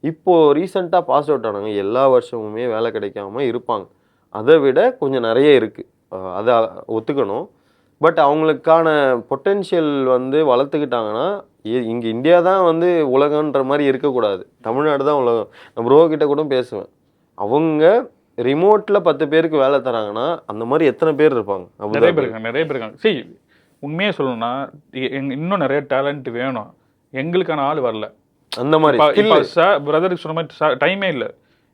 இப்போது ரீசெண்டாக பாஸ் அவுட் ஆனாங்க எல்லா வருஷமுமே வேலை கிடைக்காம இருப்பாங்க. அதை விட கொஞ்சம் நிறைய இருக்குது, அதை ஒத்துக்கணும். பட் அவங்களுக்கான பொட்டென்ஷியல் வந்து வளர்த்துக்கிட்டாங்கன்னா இங்கே இந்தியா தான் வந்து உலகன்ற மாதிரி இருக்கக்கூடாது, தமிழ்நாடு தான் உலகம். நான் ப்ரோ கிட்ட கூட பேசுவேன், அவங்க ரிமோட்டில் 10 பேருக்கு வேலை தராங்கன்னா அந்த மாதிரி எத்தனை பேர் இருப்பாங்க? நிறைய பேர் இருக்காங்க. சரி, உண்மையாக சொல்லணும்னா இன்னும் நிறைய டேலண்ட் வேணும், எங்களுக்கான ஆள் வரல அந்த மாதிரி. பிரதருக்கு சொன்ன மாதிரி டைமே இல்லை.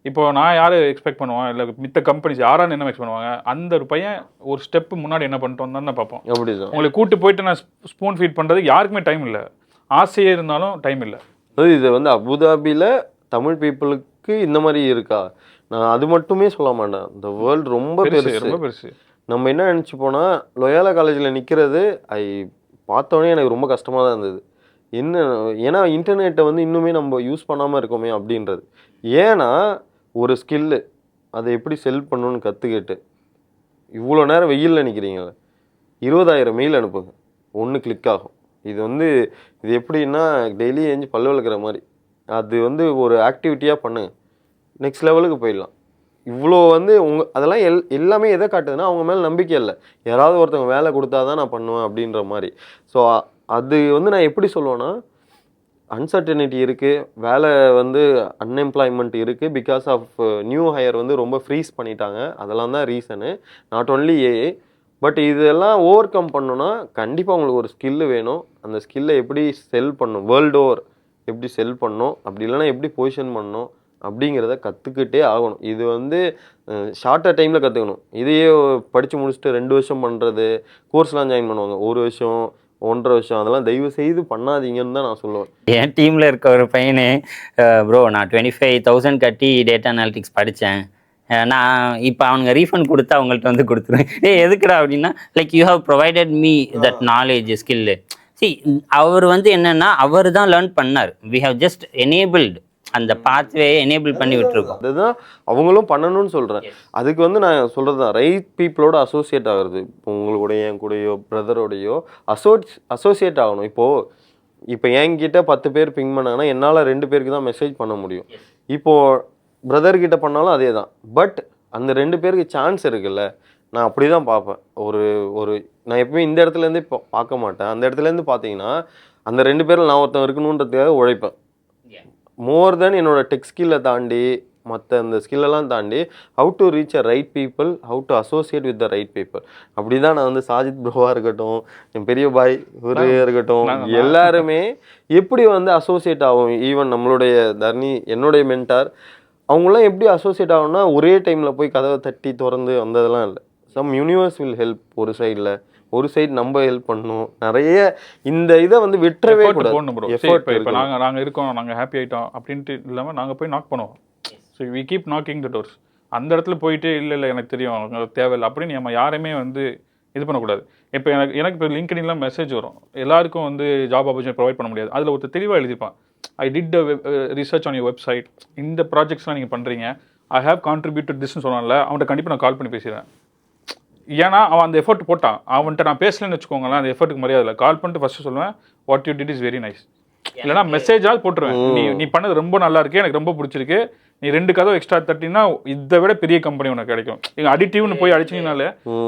இப்போ நான் யார் எக்ஸ்பெக்ட் பண்ணுவான், இல்லை மித்த கம்பெனிஸ் யாரான்னு என்ன எக்ஸ்பெக்ட் பண்ணுவாங்க? அந்த ஒரு பையன் ஒரு ஸ்டெப்பு முன்னாடி என்ன பண்ணிட்டு தான் பார்ப்போம். உங்களுக்கு கூட்டு போயிட்டு நான் ஸ்பூன் ஃபீட் பண்ணுறதுக்கு யாருக்குமே டைம் இல்லை, ஆசையே இருந்தாலும் டைம் இல்லை. இது வந்து அபுதாபியில் தமிழ் பீப்புளுக்கு இந்த மாதிரி இருக்கா? நான் அது மட்டுமே சொல்ல மாட்டேன், இந்த வேர்ல்டு ரொம்ப பெருசு. நம்ம என்ன நினச்சி போனால் லொயாலா காலேஜில் நிற்கிறது பார்த்தோன்னே எனக்கு ரொம்ப கஷ்டமாக தான் இருந்தது. ஏன்னா இன்டர்நெட்டை வந்து இன்னுமே நம்ம யூஸ் பண்ணாமல் இருக்கோமே அப்படின்றது. ஏன்னா ஒரு ஸ்கில்லு அதை எப்படி செல் பண்ணணும்னு கற்றுக்கிட்டு இவ்வளோ நேரம் வெயிலில் நிற்கிறீங்கள, 20,000 மெயில் அனுப்புங்க, 1 கிளிக் ஆகும். இது எப்படின்னா டெய்லி ஏஞ்சி பல்லு விளக்குற மாதிரி. அது வந்து ஒரு ஆக்டிவிட்டியாக பண்ணுங்க, நெக்ஸ்ட் லெவலுக்கு போயிடலாம். இவ்வளோ வந்து அதெல்லாம் எல்லாமே எதை காட்டுதுன்னா அவங்க மேலே நம்பிக்கை இல்லை, யாராவது ஒருத்தவங்க வேலை கொடுத்தா தான் நான் பண்ணுவேன் அப்படின்ற மாதிரி. ஸோ அது வந்து நான் எப்படி சொல்லுவேன்னா, அன்சர்டனிட்டி இருக்குது, வேலை வந்து அன்எம்ப்ளாய்மெண்ட் இருக்குது, பிகாஸ் ஆஃப் நியூ ஹையர் வந்து ரொம்ப ஃப்ரீஸ் பண்ணிட்டாங்க. அதெல்லாம் தான் reason, not only AI. But இதெல்லாம் ஓவர் கம் பண்ணணுன்னா கண்டிப்பாக உங்களுக்கு ஒரு ஸ்கில்லு வேணும். அந்த ஸ்கில்லை எப்படி செல் பண்ணணும், வேர்ல்டு ஓவர் எப்படி செல் பண்ணணும், அப்படி இல்லைனா எப்படி பொசிஷன் பண்ணணும் அப்படிங்கிறத கற்றுக்கிட்டே ஆகணும். இது வந்து ஷார்ட்டாக டைமில் கற்றுக்கணும். இதையே படித்து முடிச்சுட்டு 2 வருஷம் பண்ணுறது, கோர்ஸ்லாம் ஜாயின் பண்ணுவாங்க 1 வருஷம் 1.5 வருஷம், அதெல்லாம் தயவு செய்து பண்ணாதீங்கன்னு தான் நான் சொல்லுவேன். என் டீமில் இருக்க ஒரு பையனே, ப்ரோ நான் 25,000 கட்டி டேட்டா அனாலிட்டிக்ஸ் படித்தேன், நான் இப்போ அவனுங்க ரீஃபண்ட் கொடுத்து அவங்கள்ட்ட வந்து கொடுத்துருவேன். எதுக்குடா அப்படின்னா, like you have provided me that knowledge skill. அவர் வந்து என்னென்னா அவர் தான் லேர்ன் பண்ணார், வி ஹவ் ஜஸ்ட் எனேபிள்டு அந்த பாத்வே எனேபிள் பண்ணி விட்டுருக்கோம். அதுதான் அவங்களும் பண்ணணும்னு சொல்கிறேன். அதுக்கு வந்து நான் சொல்கிறது தான், ரைட் பீப்புளோட அசோசியேட் ஆகிறது. இப்போ உங்களுடைய என் கூடயோ பிரதரோடையோ அசோசியேட் ஆகணும். இப்போ என்கிட்ட 10 பேர் பிங் பண்ணாங்கன்னா என்னால் 2 பேருக்கு தான் மெசேஜ் பண்ண முடியும். இப்போது பிரதர்கிட்ட பண்ணாலும் அதே தான். பட் அந்த 2 பேருக்கு சான்ஸ் இருக்குல்ல, நான் அப்படி தான் பார்ப்பேன். ஒரு நான் எப்பவுமே இந்த இடத்துலேருந்தே பார்க்க மாட்டேன். அந்த இடத்துலேருந்து பார்த்தீங்கன்னா அந்த 2 பேரில் நான் ஒருத்தன் இருக்கணுன்றதுக்காக உழைப்பேன். மோர் தென் என்னோட டெக் ஸ்கில்லை தாண்டி மற்ற அந்த ஸ்கில்லெல்லாம் தாண்டி how to reach a right people, how to associate with the right people. அப்படி தான் நான் வந்து சாஜித் ப்ரோவாக இருக்கட்டும், என் பெரிய பாய் இவராக இருக்கட்டும், எல்லாருமே எப்படி வந்து அசோசியேட் ஆகும். ஈவன் நம்மளுடைய தர்ணி என்னுடைய மென்டார், அவங்களாம் எப்படி அசோசியேட் ஆகும்னா ஒரே டைமில் போய் கதவை தட்டி திறந்து வந்ததெல்லாம் இல்லை. Some universe will help. ஒரு சைடில் ஒரு சைடு நம்ம ஹெல்ப் பண்ணணும். நிறைய இந்த இதை வந்து விட்டுறவே கூடாது. இப்போ நாங்கள் இருக்கோம், நாங்கள் ஹாப்பி ஆகிட்டோம் அப்படின்ட்டு இல்லாமல் நாங்கள் போய் நாக் பண்ணுவோம். So we keep knocking the doors. அந்த இடத்துல போயிட்டு இல்லை எனக்கு தெரியும் தேவையில்லை அப்படின்னு நம்ம யாரையுமே வந்து இது பண்ணக்கூடாது. இப்போ எனக்கு இப்போ லிங்க்டின்லாம் மெசேஜ் வரும், எல்லாருக்கும் வந்து ஜாப் ஆப்பர்ச்சுனிட்டி ப்ரொவைட் பண்ண முடியாது. அதில் ஒருத்தர் தெளிவாக எழுதிப்பான், I did research on your website, இந்த ப்ராஜெக்ட்ஸ்லாம் நீங்கள் பண்ணுறீங்க, ஐ ஹேவ் கான்ட்ரிபியூட்டட் திஸ்ன்னு சொன்னால அவன்கிட்ட கண்டிப்பாக நான் கால் பண்ணி பேசுகிறேன். ஏன்னா அவன் அந்த எஃபர்ட் போட்டான். அவன்கிட்ட நான் பேசலன்னு வச்சுக்கோங்களேன், அந்த எஃபர்ட்டுக்கு மரியாதை இல்லை. கால் பண்ணிட்டு ஃபஸ்ட்டு சொல்லுவேன், what you did is very nice. இல்லைனா மெசேஜால் போட்டுருவேன், நீ பண்ணது ரொம்ப நல்லா இருக்கு, எனக்கு ரொம்ப பிடிச்சிருக்கு, நீ 2 கதவை எக்ஸ்ட்ரா தட்டினா இதை விட பெரிய கம்பெனி உனக்கு கிடைக்கும். நீங்கள் அடிட்டிவ்னு போய் அடிச்சிங்கனாலே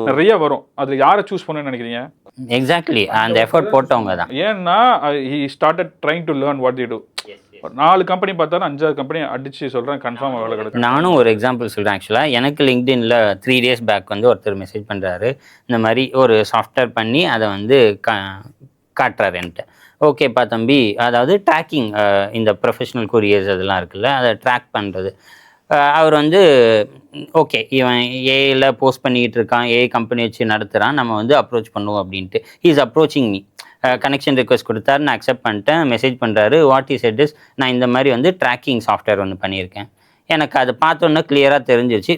நிறைய வரும். அதில் யாரை சூஸ் பண்ணணும்னு நினைக்கிறீங்க? எக்ஸாக்ட்லி அந்த எஃபர்ட் போட்டவங்க தான். ஏன்னா he started trying to learn what they do. 4 company பார்த்தாலும் 5ஆவது கம்பெனி அடிச்சு சொல்கிறேன் கன்ஃபார்மாக வேலை கிடைக்கும். நானும் ஒரு எக்ஸாம்பிள் சொல்கிறேன். ஆக்சுவலாக எனக்கு லிங்க்டின்ல 3 days பேக் வந்து ஒருத்தர் மெசேஜ் பண்ணுறாரு, இந்த மாதிரி ஒரு சாஃப்ட்வேர் பண்ணி அதை வந்து காட்டுறாரு என்கிட்ட. ஓகேப்பா தம்பி, அதாவது ட்ராக்கிங், இந்த ப்ரொஃபஷனல் கொரியர்ஸ் அதெல்லாம் இருக்குல்ல, அதை ட்ராக் பண்ணுறது. அவர் வந்து ஓகே, இவன் ஏஐயில் போஸ்ட் பண்ணிக்கிட்டு இருக்கான், ஏஐ கம்பெனி வச்சு நடத்துகிறான், நம்ம வந்து அப்ரோச் பண்ணுவோம் அப்படின்ட்டு. Is approaching me. Connection request கொடுத்தாரு, நான் அக்செப்ட் பண்ணிட்டேன். மெசேஜ் பண்ணுறாரு, வாட் இஸ் இட் இஸ், நான் இந்த மாதிரி வந்து ட்ராக்கிங் சாஃப்ட்வேர் ஒன்று பண்ணியிருக்கேன். எனக்கு அதை பார்த்தோன்னே கிளியராக தெரிஞ்சிருச்சு.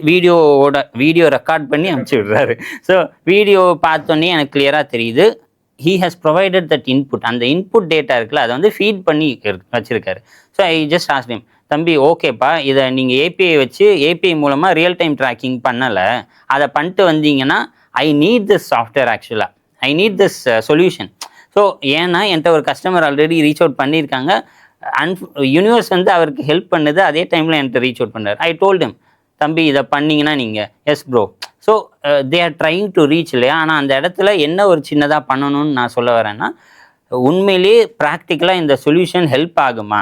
வீடியோ ரெக்கார்ட் பண்ணி அனுப்பிச்சி விடுறாரு. ஸோ வீடியோ பார்த்தோன்னே எனக்கு கிளியராக தெரியுது, he has provided that input. அந்த இன்புட் டேட்டா இருக்குல்ல, அதை வந்து ஃபீட் பண்ணி வச்சுருக்காரு. So I just asked him, தம்பி ஓகேப்பா, இதை நீங்கள் ஏபிஐ வச்சு ஏபிஐ மூலமாக ரியல் டைம் ட்ராக்கிங் பண்ணலை, அதை பண்ணிட்டு வந்தீங்கன்னா ஐ நீட் திஸ் சாஃப்ட்வேர், ஆக்சுவலாக I need this solution. So ஏன்னா என்கிட்ட ஒரு கஸ்டமர் ஆல்ரெடி ரீச் அவுட் பண்ணியிருக்காங்க, யூனிவர்ஸ் வந்து அவருக்கு ஹெல்ப் பண்ணுது, அதே டைமில் என்கிட்ட ரீச் அவுட் பண்ணுறாரு. ஐ டோல்ட் him, தம்பி இதை பண்ணிங்கன்னா நீங்கள் yes bro. So they are trying to reach இல்லையா. ஆனால் அந்த இடத்துல என்ன ஒரு சின்னதாக பண்ணணும்னு நான் சொல்ல வரேன்னா, உண்மையிலேயே ப்ராக்டிக்கலாக இந்த சொல்யூஷன் ஹெல்ப் ஆகுமா,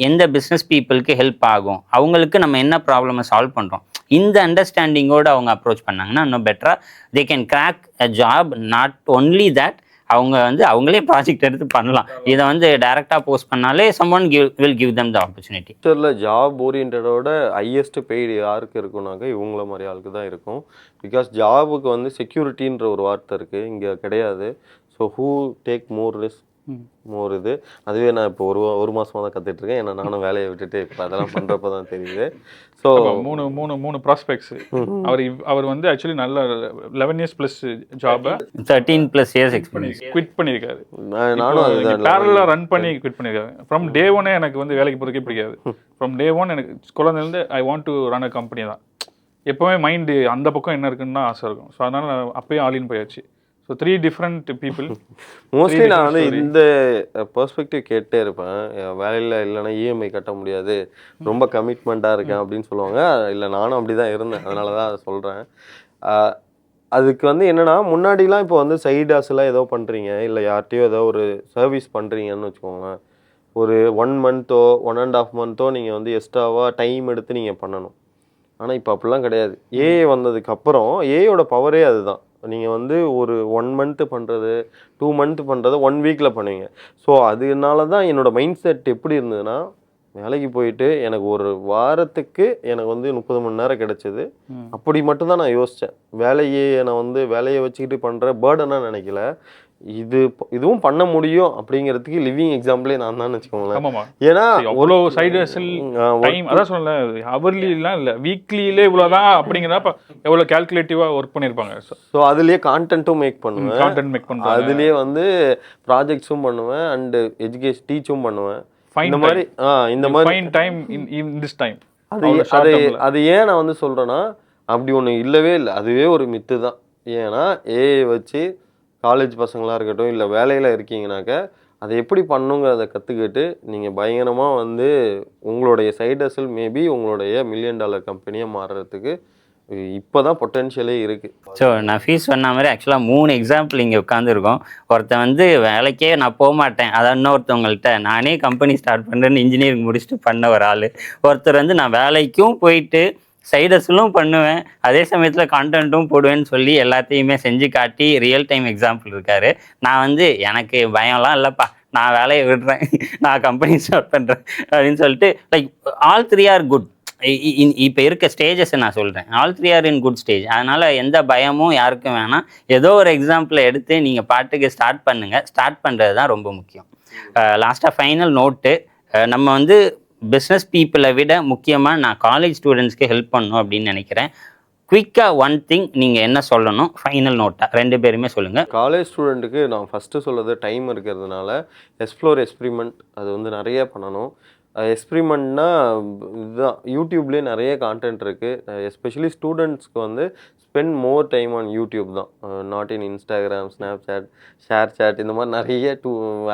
எந்த பிஸ்னஸ் பீப்புளுக்கு ஹெல்ப் ஆகும், அவங்களுக்கு நம்ம என்ன ப்ராப்ளமை சால்வ் பண்ணுறோம், இந்த அண்டர்ஸ்டாண்டிங்கோடு அவங்க அப்ரோச் பண்ணாங்கன்னா இன்னும் பெட்டராக they can crack a job. Not only that, அவங்க வந்து அவங்களே ப்ராஜெக்ட் எடுத்து பண்ணலாம். இதை வந்து டைரெக்டாக போஸ்ட் பண்ணாலே someone will give them the opportunity. ஃபியூச்சரில் ஜாப் ஓரியன்டோட ஹையஸ்ட் பெய்டு யாருக்கு இருக்குனாக்க இவங்கள மாதிரி ஆளுக்கு தான் இருக்கும். பிகாஸ் ஜாபுக்கு வந்து செக்யூரிட்டின்ற ஒரு வார்த்தை இருக்குது, இங்கே கிடையாது. So who take more risk, more இது. அதுவே நான் இப்போ ஒரு மாதமாக தான் கற்றுட்ருக்கேன். ஏன்னா நானும் வேலையை விட்டுட்டு இப்போ அதெல்லாம் பண்ணுறப்ப தான் தெரியுது. ஸோ மூணு ப்ராஸ்பெக்ட்ஸ். அவர் வந்து ஆக்சுவலி நல்ல 11 years ப்ளஸ் ஜாபை 13+ years எக்ஸ்பீரியன்ஸ் குவிட் பண்ணியிருக்காரு. நானும் அதுதான் பேரலாக ரன் பண்ணி குவிட் பண்ணியிருக்காரு. ஃப்ரம் டே ஒன்னே எனக்கு வந்து வேலைக்கு போகிறதுக்கே பிடிக்காது. ஃப்ரம் டே ஒன் எனக்கு குழந்தைலேருந்து I want to run a company தான். எப்போவுமே மைண்டு அந்த பக்கம் என்ன இருக்குன்னு தான் ஆசை இருக்கும். ஸோ அதனால் நான் அப்பயே ஆலின் போயாச்சு. So 3 different people. மோஸ்ட்லி நான் வந்து இந்த பெர்ஸ்பெக்டிவ் கேட்டே இருப்பேன். வேலையில் இல்லைன்னா இஎம்ஐ கட்ட முடியாது, ரொம்ப கமிட்மெண்ட்டாக இருக்கேன் அப்படின்னு சொல்லுவாங்க. இல்லை நானும் அப்படி தான் இருந்தேன், அதனால தான் அதை சொல்கிறேன். அதுக்கு வந்து என்னென்னா, முன்னாடிலாம் இப்போ வந்து சைடு ஹாஸ்லாம் ஏதோ பண்ணுறீங்க, இல்லை யார்கிட்டையோ ஏதோ ஒரு சர்வீஸ் பண்ணுறீங்கன்னு வச்சுக்கோங்க, ஒரு 1 month 1.5 month நீங்கள் வந்து எக்ஸ்ட்ராவாக டைம் எடுத்து நீங்கள் பண்ணணும். ஆனால் இப்போ அப்படிலாம் கிடையாது. ஏஐ வந்ததுக்கப்புறம் ஏஐயோட பவரே அதுதான். நீங்கள் வந்து ஒரு 1 month பண்ணுறது, 2 month பண்ணுறது 1 weekல பண்ணுவீங்க. ஸோ அதனால தான் என்னோடய மைண்ட் செட் எப்படி இருந்ததுன்னா, வேலைக்கு போயிட்டு எனக்கு ஒரு வாரத்துக்கு எனக்கு வந்து 30 மணி நேரம் கிடச்சிது. அப்படி மட்டும்தான் நான் யோசித்தேன். நான் வந்து வேலையை வச்சுக்கிட்டு பண்ணுற பேர்டனாக நினைக்கல. இதுவும் பண்ண முடியும் அப்படிங்கிறதுக்கு லிவிங் எக்ஸாம்பிளே நான் தான் வச்சுக்கோங்களேன். ஏன்னா அவ்வளோ சைடு ஹசல் டைம், அதான் சொல்லல, ஹவர்லிலாம் இல்லை, வீக்லியிலே இவ்வளோதான் அப்படிங்கிறப்ப எவ்வளோ கால்குலேட்டிவாக ஒர்க் பண்ணியிருப்பாங்க. ஸோ அதுலேயே கான்டென்ட்டும் மேக் பண்ணுவேன், அதுலேயே வந்து ப்ராஜெக்ட்ஸும் பண்ணுவேன், அண்டு எஜுகேஷன் டீச்சும் பண்ணுவேன். இந்த மாதிரி டைம் இன் திஸ் டைம். அது ஏன் நான் வந்து சொல்கிறேன்னா, அப்படி ஒன்று இல்லவே இல்லை, அதுவே ஒரு மித்து தான். ஏன்னா ஏஐ வச்சு காலேஜ் பசங்களாக இருக்கட்டும், இல்லை வேலையில் இருக்கீங்கனாக்க அதை எப்படி பண்ணுங்கிறத கற்றுக்கிட்டு நீங்கள் பயங்கரமாக வந்து உங்களுடைய சைட் ஹசல் மேபி உங்களுடைய $1 million கம்பெனியாக மாறுறதுக்கு இப்போ தான் பொட்டென்ஷியலே இருக்குது. ஸோ நான் ஃபீஸ் சொன்ன மாதிரி ஆக்சுவலாக 3 எக்ஸாம்பிள் இங்கே உட்காந்துருக்கோம். ஒருத்தன் வந்து வேலைக்கே நான் போக மாட்டேன், அதான் இன்னொருத்தவங்கள்ட்ட நானே கம்பெனி ஸ்டார்ட் பண்ணுறேன்னு இன்ஜினியரிங் முடிச்சுட்டு பண்ண ஒரு ஆள். ஒருத்தர் வந்து நான் வேலைக்கும் போயிட்டு சைட் ஹசலும் பண்ணுவேன், அதே சமயத்தில் கான்டென்ட்டும் போடுவேன்னு சொல்லி எல்லாத்தையுமே செஞ்சு காட்டி ரியல் டைம் எக்ஸாம்பிள் இருக்கார். நான் வந்து எனக்கு பயம்லாம் இல்லைப்பா, நான் வேலையை விடுறேன், நான் கம்பெனி ஸ்டார்ட் பண்ணுறேன் அப்படின்னு சொல்லிட்டு லைக் all 3 are குட். இப்போ இருக்க ஸ்டேஜஸை நான் சொல்கிறேன், all 3 are in good stage. அதனால் எந்த பயமும் யாருக்கும் வேணாம். ஏதோ ஒரு எக்ஸாம்பிளை எடுத்து நீங்கள் பாட்டுக்கு ஸ்டார்ட் பண்ணுங்கள். ஸ்டார்ட் பண்ணுறது தான் ரொம்ப முக்கியம். லாஸ்ட்டாக ஃபைனல் நோட்டு, நம்ம வந்து பிஸ்னஸ் பீப்புளை விட முக்கியமாக நான் காலேஜ் ஸ்டூடெண்ட்ஸ்க்கு ஹெல்ப் பண்ணணும் அப்படின்னு நினைக்கிறேன். குயிக்காக 1 thing நீங்கள் என்ன சொல்லணும், ஃபைனல் நோட்டாக 2 பேருமே சொல்லுங்கள். காலேஜ் ஸ்டூடெண்ட்டுக்கு நான் ஃபஸ்ட்டு சொல்கிறது, டைம் இருக்கிறதுனால எக்ஸ்ப்ளோர் அது வந்து நிறைய பண்ணணும். எக்ஸ்பிரிமெண்ட்னா இதுதான், யூடியூப்லேயே நிறைய கான்டென்ட் இருக்குது. எஸ்பெஷலி ஸ்டூடெண்ட்ஸ்க்கு வந்து spend more time on YouTube தான், not in Instagram, Snapchat, ShareChat, இந்த மாதிரி நிறைய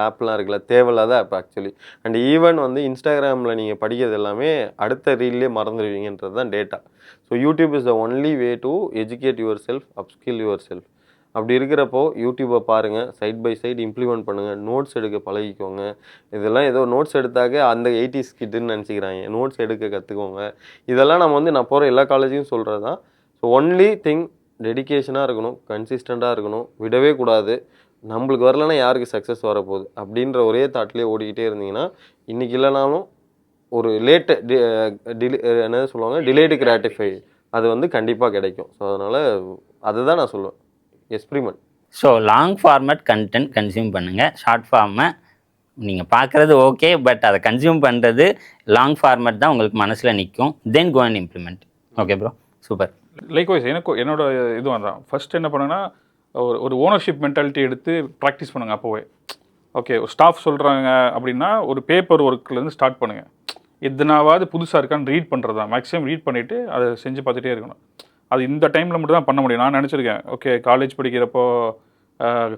ஆப்லாம் இருக்குல்ல, தேவையில்லாத ஆப் ஆக்சுவலி. அண்ட் ஈவன் வந்து இன்ஸ்டாகிராமில் நீங்கள் படிக்கிறது எல்லாமே அடுத்த ரீல்லே மறந்துடுவீங்கன்றது தான் data. So YouTube is the only way to educate your self, upskill your self. அப்படி இருக்கிறப்போ யூடியூப்பை பாருங்கள், சைட் பை சைடு இம்ப்ளிமெண்ட் பண்ணுங்கள், நோட்ஸ் எடுக்க பழகிக்கோங்க. இதெல்லாம் ஏதோ நோட்ஸ் எடுத்தாக்க அந்த 80s கிட்டுன்னு நினச்சிக்கிறாங்க. நோட்ஸ் எடுக்க கற்றுக்கோங்க. இதெல்லாம் நான் போகிற எல்லா காலேஜையும் சொல்கிறது தான். ஸோ ஒன்லி திங் டெடிகேஷனாக இருக்கணும், கன்சிஸ்டண்ட்டாக இருக்கணும், விடவே கூடாது. நம்மளுக்கு வரலன்னா யாருக்கு சக்ஸஸ் வரப்போகுது அப்படின்ற ஒரே தாட்லேயே ஓடிக்கிட்டே இருந்தீங்கன்னா இன்றைக்கி இல்லைனாலும் ஒரு என்ன சொல்லுவாங்க, டிலேடு கிராட்டிஃபை அது வந்து கண்டிப்பாக கிடைக்கும். ஸோ அதனால் அதுதான் நான் சொல்லுவேன், experiment. So long format content consume பண்ணுங்கள். ஷார்ட் ஃபார்மை நீங்கள் பார்க்குறது ஓகே, பட் அதை கன்சியூம் பண்ணுறது லாங் ஃபார்மேட் தான் உங்களுக்கு மனசில் நிற்கும். Then go and implement. Okay bro, super. Likewise என்னோட இதுவும் தான். ஃபர்ஸ்ட் என்ன பண்ணுன்னா ஒரு ஓனர்ஷிப் மென்டாலிட்டி எடுத்து ப்ராக்டிஸ் பண்ணுங்கள். அப்போவே ஓகே, ஸ்டாஃப் சொல்கிறாங்க அப்படின்னா ஒரு பேப்பர் ஒர்க்லேருந்து ஸ்டார்ட் பண்ணுங்கள். எதுனாவது புதுசாக இருக்கான்னு ரீட் பண்ணுறது தான். மேக்ஸிமம் ரீட் பண்ணிவிட்டு அதை செஞ்சு பார்த்துட்டே இருக்கணும். அது இந்த டைமில் மட்டும் தான் பண்ண முடியும். நான் நினச்சிருக்கேன் ஓகே காலேஜ் படிக்கிறப்போ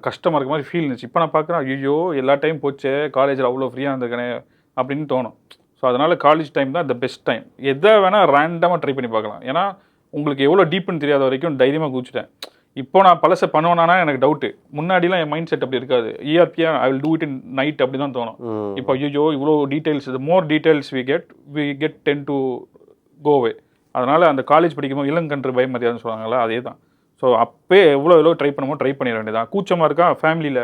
கஷ்டமாக இருக்க மாதிரி ஃபீல் இருந்துச்சு. இப்போ நான் பார்க்குறேன் ஐயோ எல்லா டைம் போச்சு, காலேஜில் அவ்வளோ ஃப்ரீயாக இருந்திருக்கேனே அப்படின்னு தோணும். ஸோ அதனால் காலேஜ் டைம் தான் த பெஸ்ட் டைம். எதை வேணால் ரேண்டமாக ட்ரை பண்ணி பார்க்கலாம். ஏன்னா உங்களுக்கு எவ்வளோ டீப்புன்னு தெரியாத வரைக்கும் தைரியமாக குதிச்சிட்டேன். இப்போ நான் பழசை பண்ணுவேனா எனக்கு டவுட்டு. முன்னாடிலாம் என் மைண்ட் செட் அப்படி இருக்காது. இஆர்பியா I will do it in night அப்படி தான் தோணும். இப்போ ஐயோ இவ்வளோ details, more details we get ten to go away. அதனால் அந்த காலேஜ் படிக்கும்போது இளங்கன்று பயமதியாதுன்னு சொல்லுவாங்களா, அதே தான். ஸோ அப்போ எவ்வளோ ட்ரை பண்ணுமோ ட்ரை பண்ணிட வேண்டியதான். கூச்சமாக இருக்கா ஃபேமிலியில்,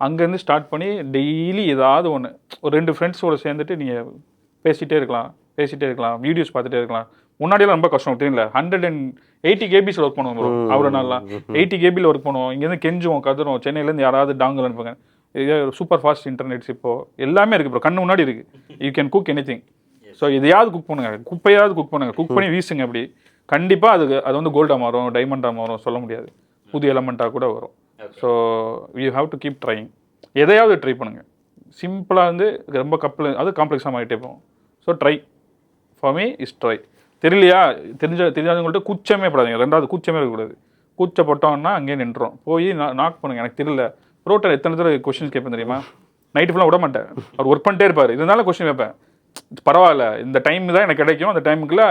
அங்கேருந்து ஸ்டார்ட் பண்ணி டெய்லி ஏதாவது ஒன்று ஒரு 2 ஃப்ரெண்ட்ஸோடு சேர்ந்துட்டு நீங்கள் பேசிகிட்டே இருக்கலாம், வீடியோஸ் பார்த்துட்டே இருக்கலாம். முன்னாடியெல்லாம் ரொம்ப கஷ்டம் தெரியல. 180 KBs ஒர்க் பண்ணுவோம் ப்ரோ. அவ்வளோ நாள்லாம் 80 KBயில் ஒர்க் பண்ணுவோம். இங்கேருந்து கெஞ்சுவோம், கதறுவோம். சென்னையிலேருந்து யாராவது டாங்கல் அனுப்புங்க. இது சூப்பர் ஃபாஸ்ட் இன்டர்நெட்ஸ் இப்போது எல்லாமே இருக்குது ப்ரோ, கண்ணு முன்னாடி இருக்குது. You can cook any thing. So எதையாவது குக் பண்ணுங்கள், குப்பையாவது குக் பண்ணுங்கள், குக் பண்ணி வீசுங்க. அப்படி கண்டிப்பாக அது வந்து கோல்டாக மாறும், டைமண்டாக மாறும், சொல்ல முடியாது. புது எலமெண்ட்டாக கூட வரும். So you have to keep trying. எதையாவது ட்ரை பண்ணுங்கள். சிம்பிளாக வந்து ரொம்ப அது காம்ப்ளெக்ஸாக மாறிட்டே போகும். So try for me is try. தெரியலையா, தெரியாதவங்கள்ட்ட கூச்சமே படாதீங்க. 2வது கூச்சமே இருக்கக்கூடாது. கூச்சப்பட்டோம்னா அங்கேயே நின்றோம். போய் நாக் பண்ணுங்கள். எனக்கு தெரியல ப்ரோட்டர் எத்தனை தடவை கொஸ்டின்ஸ் கேட்பேன் தெரியுமா. நைட்டு ஃபுல்லாக விட மாட்டேன். அவர் ஒர்க் பண்ணிட்டே இருப்பார். இதனால கொஸ்டின் கேட்பேன். பரவாயில்ல, இந்த டைம் தான் எனக்கு கிடைக்கும். அந்த டைமுக்குள்ள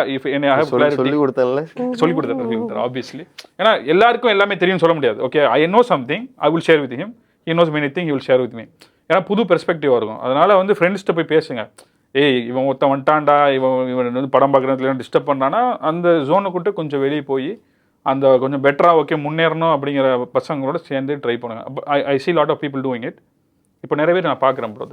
சொல்லி கொடுத்தேன் ஆப்வியஸ்லி. ஏன்னா எல்லாருக்கும் எல்லாமே தெரியும் சொல்ல முடியாது. Okay I know something, I will share with him. He knows many thing, he will share with me. ஏன்னா புது பெர்ஸ்பெக்டிவாக இருக்கும். அதனால் வந்து ஃப்ரெண்ட்ஸ்கிட்ட போய் பேசுங்க. இவன் ஒருத்தன் வந்துட்டான்டா, இவன் வந்து படம் பார்க்குறதுல டிஸ்டர்ப் பண்ணான்னா அந்த ஜோனுக்குட்டு கொஞ்சம் வெளியே போய் அந்த கொஞ்சம் பெட்டராக ஓகே முன்னேறணும் அப்படிங்கிற பசங்களோட சேர்ந்து ட்ரை பண்ணுங்க. ஐ see lot of people doing it. இப்போ நிறைய பேர் நான் பார்க்குறேன் ப்ரோ.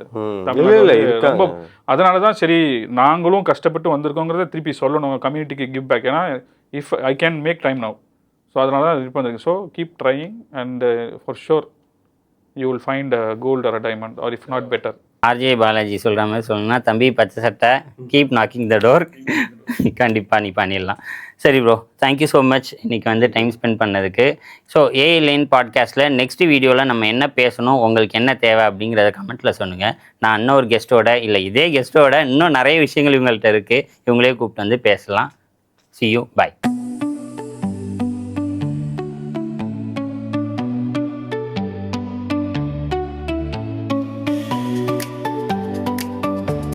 ரொம்ப அதனால தான் சரி நாங்களும் கஷ்டப்பட்டு வந்திருக்கோங்கிறத திருப்பி சொல்லணும், கம்யூனிட்டிக்கு கிவ் பேக். ஏன்னா if I can make time now. So அதனால தான் இது பண்ணிருக்கு. So keep trying and for sure you will find gold or diamond or if not better. RJ Balaji சொல்கிற மாதிரி சொல்லணும்னா, தம்பி பச்சை சட்டை, கீப் நாக்கிங் த டோர். கண்டிப்பாக நீ பண்ணிடலாம். சரி ப்ரோ, தேங்க்யூ ஸோ மச் இன்றைக்கி வந்து டைம் ஸ்பெண்ட் பண்ணதுக்கு. ஸோ ஏஐ லேன் பாட்காஸ்ட்டில் நெக்ஸ்ட் வீடியோவில் நம்ம என்ன பேசணும், உங்களுக்கு என்ன தேவை அப்படிங்கிறத கமெண்ட்டில் சொல்லுங்கள். நான் இன்னொரு கெஸ்ட்டோட இல்லை இதே கெஸ்ட்டோட இன்னும் நிறைய விஷயங்கள் இவங்கள்ட்ட இருக்குது, இவங்களே கூப்பிட்டு வந்து பேசலாம். See you, bye.